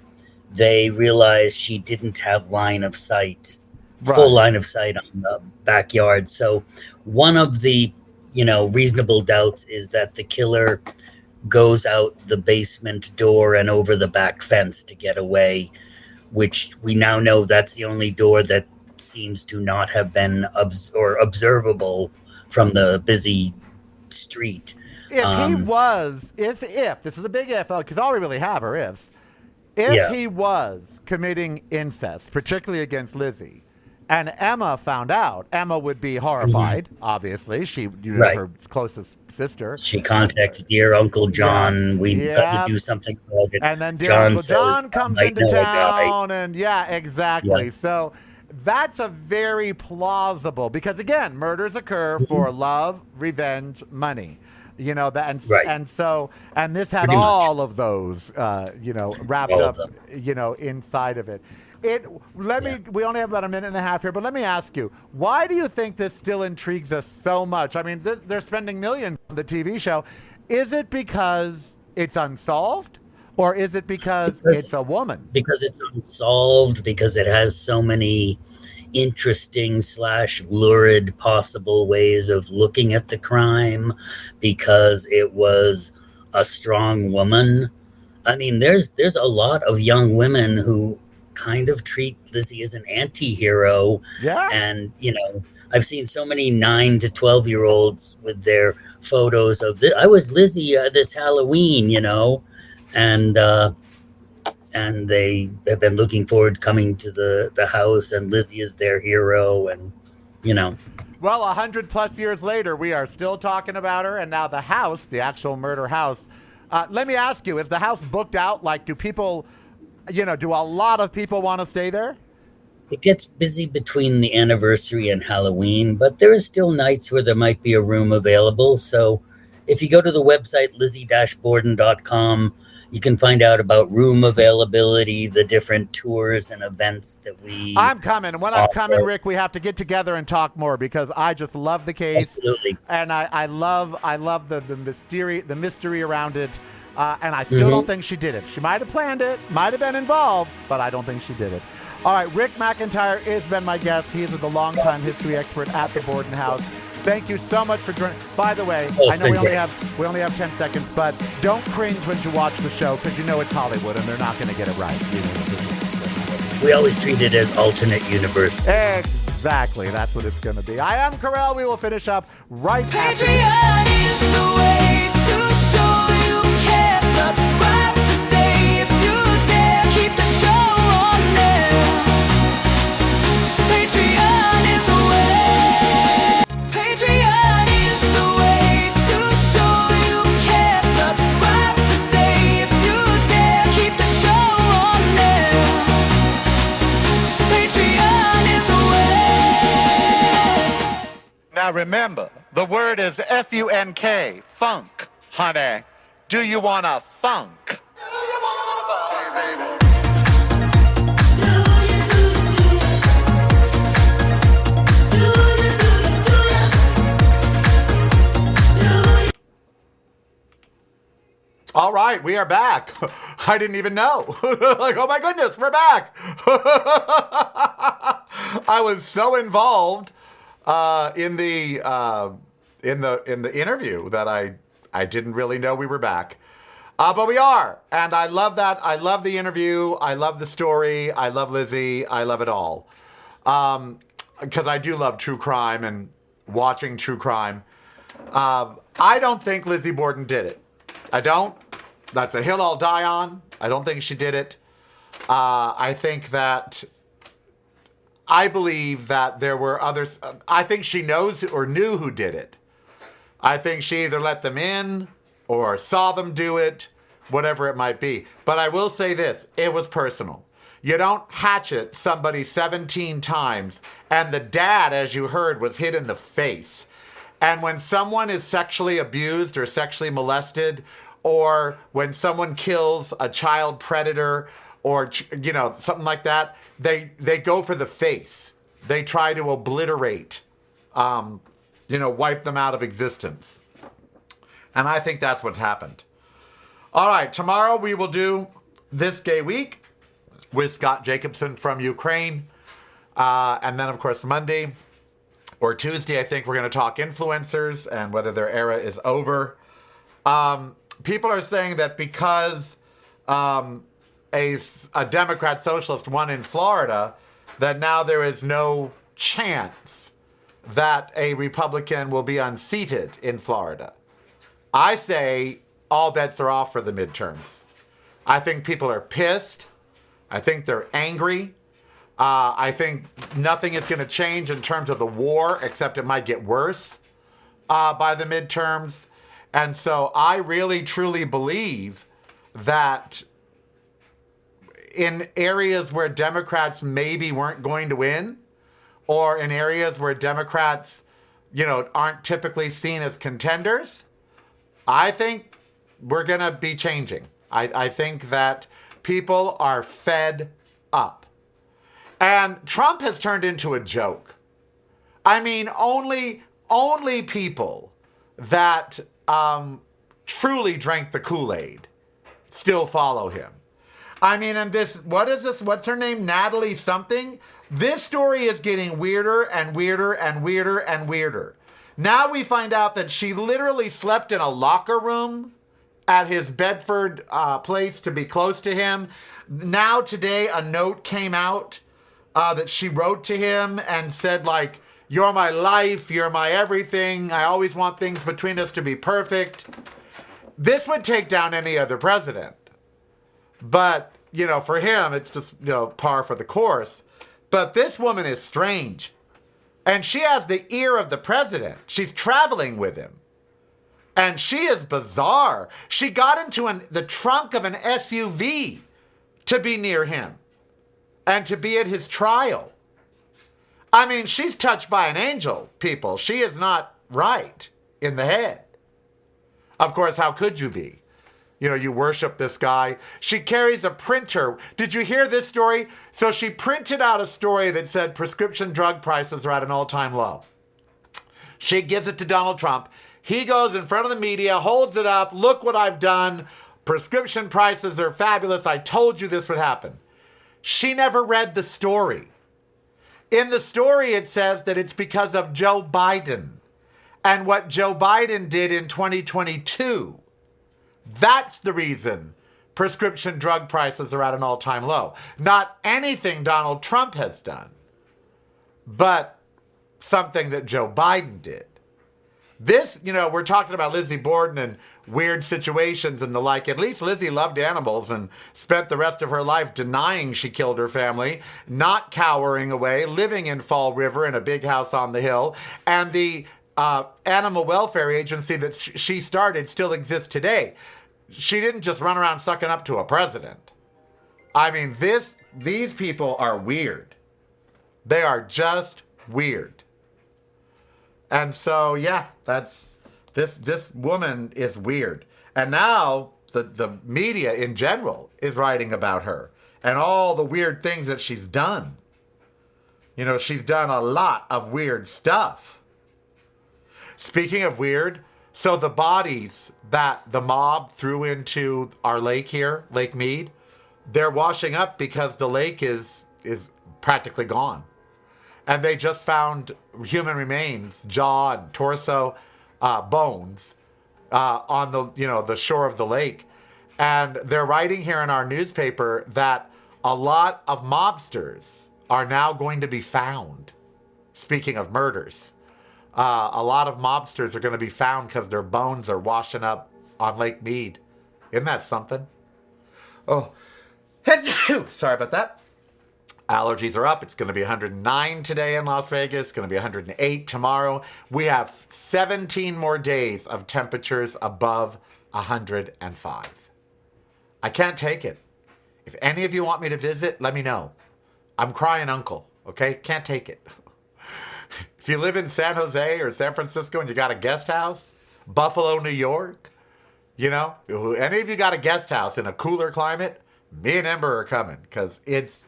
they realize she didn't have line of sight, full line of sight on the backyard. So one of the, reasonable doubts is that the killer goes out the basement door and over the back fence to get away, which we now know that's the only door that seems to not have been observable from the busy street. if this is a big if, because all we really have are ifs. If he was committing incest, particularly against Lizzie, and Emma found out, Emma would be horrified. Obviously, she, Right. her closest sister, She contacts dear Uncle John. We've got to do something about it. and then dear John Uncle John says, comes "I into know a guy." town, and exactly. Yeah. So that's a very plausible, because again, murders occur for love, revenge, money. Right. And this had Pretty much. all of those, wrapped All up, of inside of it. We only have about a minute and a half here, but let me ask you, why do you think this still intrigues us so much? I mean, they're spending millions on the TV show. Is it because it's unsolved, or is it because it's a woman? Because it's unsolved, because it has so many interesting / lurid possible ways of looking at the crime, because it was a strong woman. I mean, there's a lot of young women who kind of treat Lizzie as an anti-hero. Yeah. And, I've seen so many 9 to 12-year-olds with their photos of I was Lizzie this Halloween, and they have been looking forward coming to the house, and Lizzie is their hero, and Well, 100+ years later, we are still talking about her, and now the house, the actual murder house. Let me ask you: is the house booked out? Like, do people, do a lot of people want to stay there? It gets busy between the anniversary and Halloween, but there are still nights where there might be a room available. So, if you go to the website, lizzie-borden.com, you can find out about room availability, the different tours and events that we I'm coming. And when I'm coming, offer. Rick, we have to get together and talk more because I just love the case. Absolutely. And I love the mystery around it. And I still don't think she did it. She might have planned it, might have been involved, but I don't think she did it. All right, Rick McIntyre has been my guest. He is the longtime history expert at the Borden House. Thank you so much for joining. By the way, I know we only have 10 seconds, but don't cringe when you watch the show because you know it's Hollywood and they're not going to get it right. We always treat it as alternate universes. Exactly, that's what it's going to be. I am Karel. We will finish up right after this. Patreon is the way to show you care. Subscribe today if you dare. Keep the show on there. Patreon is the way. Patreon is the way to show you care. Subscribe today if you dare. Keep the show on there. Patreon is the way. Now remember, the word is F-U-N-K, funk, honey. Do you want a funk? All right, we are back. I didn't even know. Like, oh my goodness, we're back. I was so involved in the interview that I didn't really know we were back. But we are, and I love that. I love the interview. I love the story. I love Lizzie. I love it all. Because I do love true crime and watching true crime. I don't think Lizzie Borden did it. I don't. That's a hill I'll die on. I don't think she did it. I believe that there were others. I think she knows or knew who did it. I think she either let them in or saw them do it, whatever it might be. But I will say this, it was personal. You don't hatchet somebody 17 times, and the dad, as you heard, was hit in the face. And when someone is sexually abused or sexually molested, or when someone kills a child predator or, something like that, they go for the face. They try to obliterate, wipe them out of existence. And I think that's what's happened. All right, tomorrow we will do This Gay Week with Scott Jacobson from Ukraine. And then, of course, Monday or Tuesday, I think we're going to talk influencers and whether their era is over. People are saying that because a Democrat socialist won in Florida, that now there is no chance that a Republican will be unseated in Florida. I say all bets are off for the midterms. I think people are pissed. I think they're angry. I think nothing is going to change in terms of the war, except it might get worse by the midterms. And so I really, truly believe that in areas where Democrats maybe weren't going to win, or in areas where Democrats, aren't typically seen as contenders, I think we're going to be changing. I think that people are fed up. And Trump has turned into a joke. I mean, only people that truly drank the Kool-Aid still follow him. I mean, and what's her name? Natalie something? This story is getting weirder and weirder and weirder and weirder. Now we find out that she literally slept in a locker room at his Bedford place to be close to him. Now today a note came out that she wrote to him and said, like, "You're my life, you're my everything. I always want things between us to be perfect." This would take down any other president. But, for him, it's just, par for the course. But this woman is strange. And she has the ear of the president. She's traveling with him. And she is bizarre. She got into the trunk of an SUV to be near him and to be at his trial. I mean, she's touched by an angel, people. She is not right in the head. Of course, how could you be? You know, you worship this guy. She carries a printer. Did you hear this story? So she printed out a story that said prescription drug prices are at an all-time low. She gives it to Donald Trump. He goes in front of the media, holds it up. Look what I've done. Prescription prices are fabulous. I told you this would happen. She never read the story. In the story, it says that it's because of Joe Biden and what Joe Biden did in 2022. That's the reason prescription drug prices are at an all-time low. Not anything Donald Trump has done, but something that Joe Biden did. This, you know, we're talking about Lizzie Borden and weird situations and the like. At least Lizzie loved animals and spent the rest of her life denying she killed her family, not cowering away, living in Fall River in a big house on the hill. And the animal welfare agency that she started still exists today. She didn't just run around sucking up to a president. I mean, these people are weird. They are just weird. And so, yeah, that's this woman is weird. And now the media in general is writing about her and all the weird things that she's done. You know, she's done a lot of weird stuff. Speaking of weird, so the bodies that the mob threw into our lake here, Lake Mead, they're washing up because the lake is practically gone. And they just found human remains, jaw and torso, bones on the shore of the lake. And they're writing here in our newspaper that a lot of mobsters are now going to be found. Speaking of murders. A lot of mobsters are going to be found because their bones are washing up on Lake Mead. Isn't that something? Oh, sorry about that. Allergies are up. It's going to be 109 today in Las Vegas. It's going to be 108 tomorrow. We have 17 more days of temperatures above 105. I can't take it. If any of you want me to visit, let me know. I'm crying uncle, okay? Can't take it. If you live in San Jose or San Francisco and you got a guest house, Buffalo, New York, you know, any of you got a guest house in a cooler climate, me and Ember are coming because it's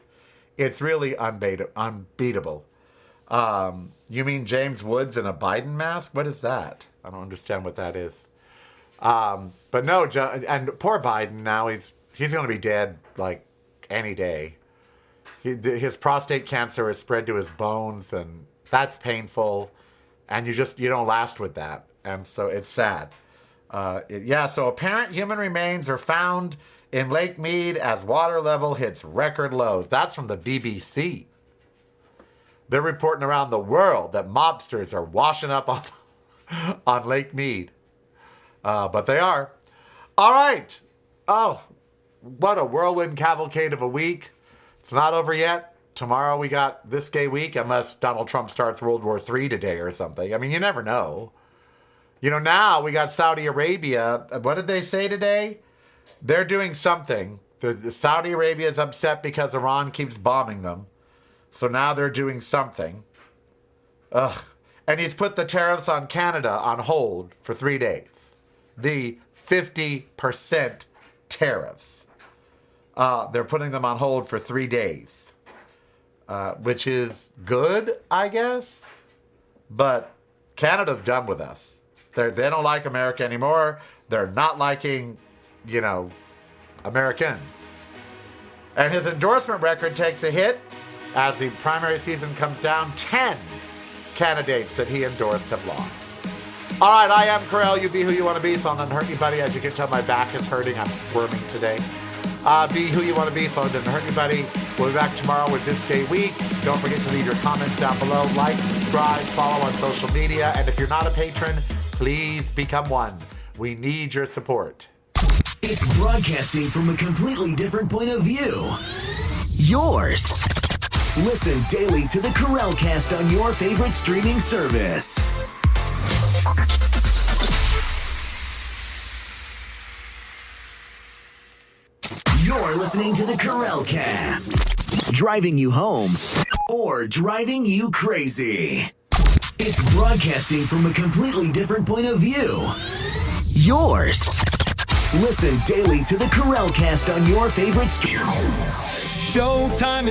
really unbeatable. You mean James Woods in a Biden mask? What is that? I don't understand what that is. But no, and poor Biden now, he's going to be dead like any day. His prostate cancer has spread to his bones, and that's painful. And you don't last with that. And so it's sad. So apparent human remains are found in Lake Mead as water level hits record lows. That's from the BBC. They're reporting around the world that mobsters are washing up on Lake Mead. But they are. All right. Oh, what a whirlwind cavalcade of a week. It's not over yet. Tomorrow we got this gay week, unless Donald Trump starts World War III today or something. I mean, you never know. You know, now we got Saudi Arabia. What did they say today? They're doing something. The Saudi Arabia is upset because Iran keeps bombing them. So now they're doing something. Ugh. And he's put the tariffs on Canada on hold for 3 days. The 50% tariffs. They're putting them on hold for 3 days. Which is good, I guess. But Canada's done with us. They don't like America anymore. They're not liking, Americans. And his endorsement record takes a hit as the primary season comes down. 10 candidates that he endorsed have lost. All right, I am Karel. You be who you want to be, so I don't hurt anybody. As you can tell, my back is hurting. I'm squirming today. Be who you want to be, so it doesn't hurt anybody. We'll be back tomorrow with This Gay Week. Don't forget to leave your comments down below. Like, subscribe, follow on social media. And if you're not a patron, please become one. We need your support. It's broadcasting from a completely different point of view. Yours. Listen daily to the Karel Cast on your favorite streaming service. You're listening to the Karel Cast. Driving you home or driving you crazy. It's broadcasting from a completely different point of view. yours. Listen daily to the Karel Cast on your favorite stream. Showtime is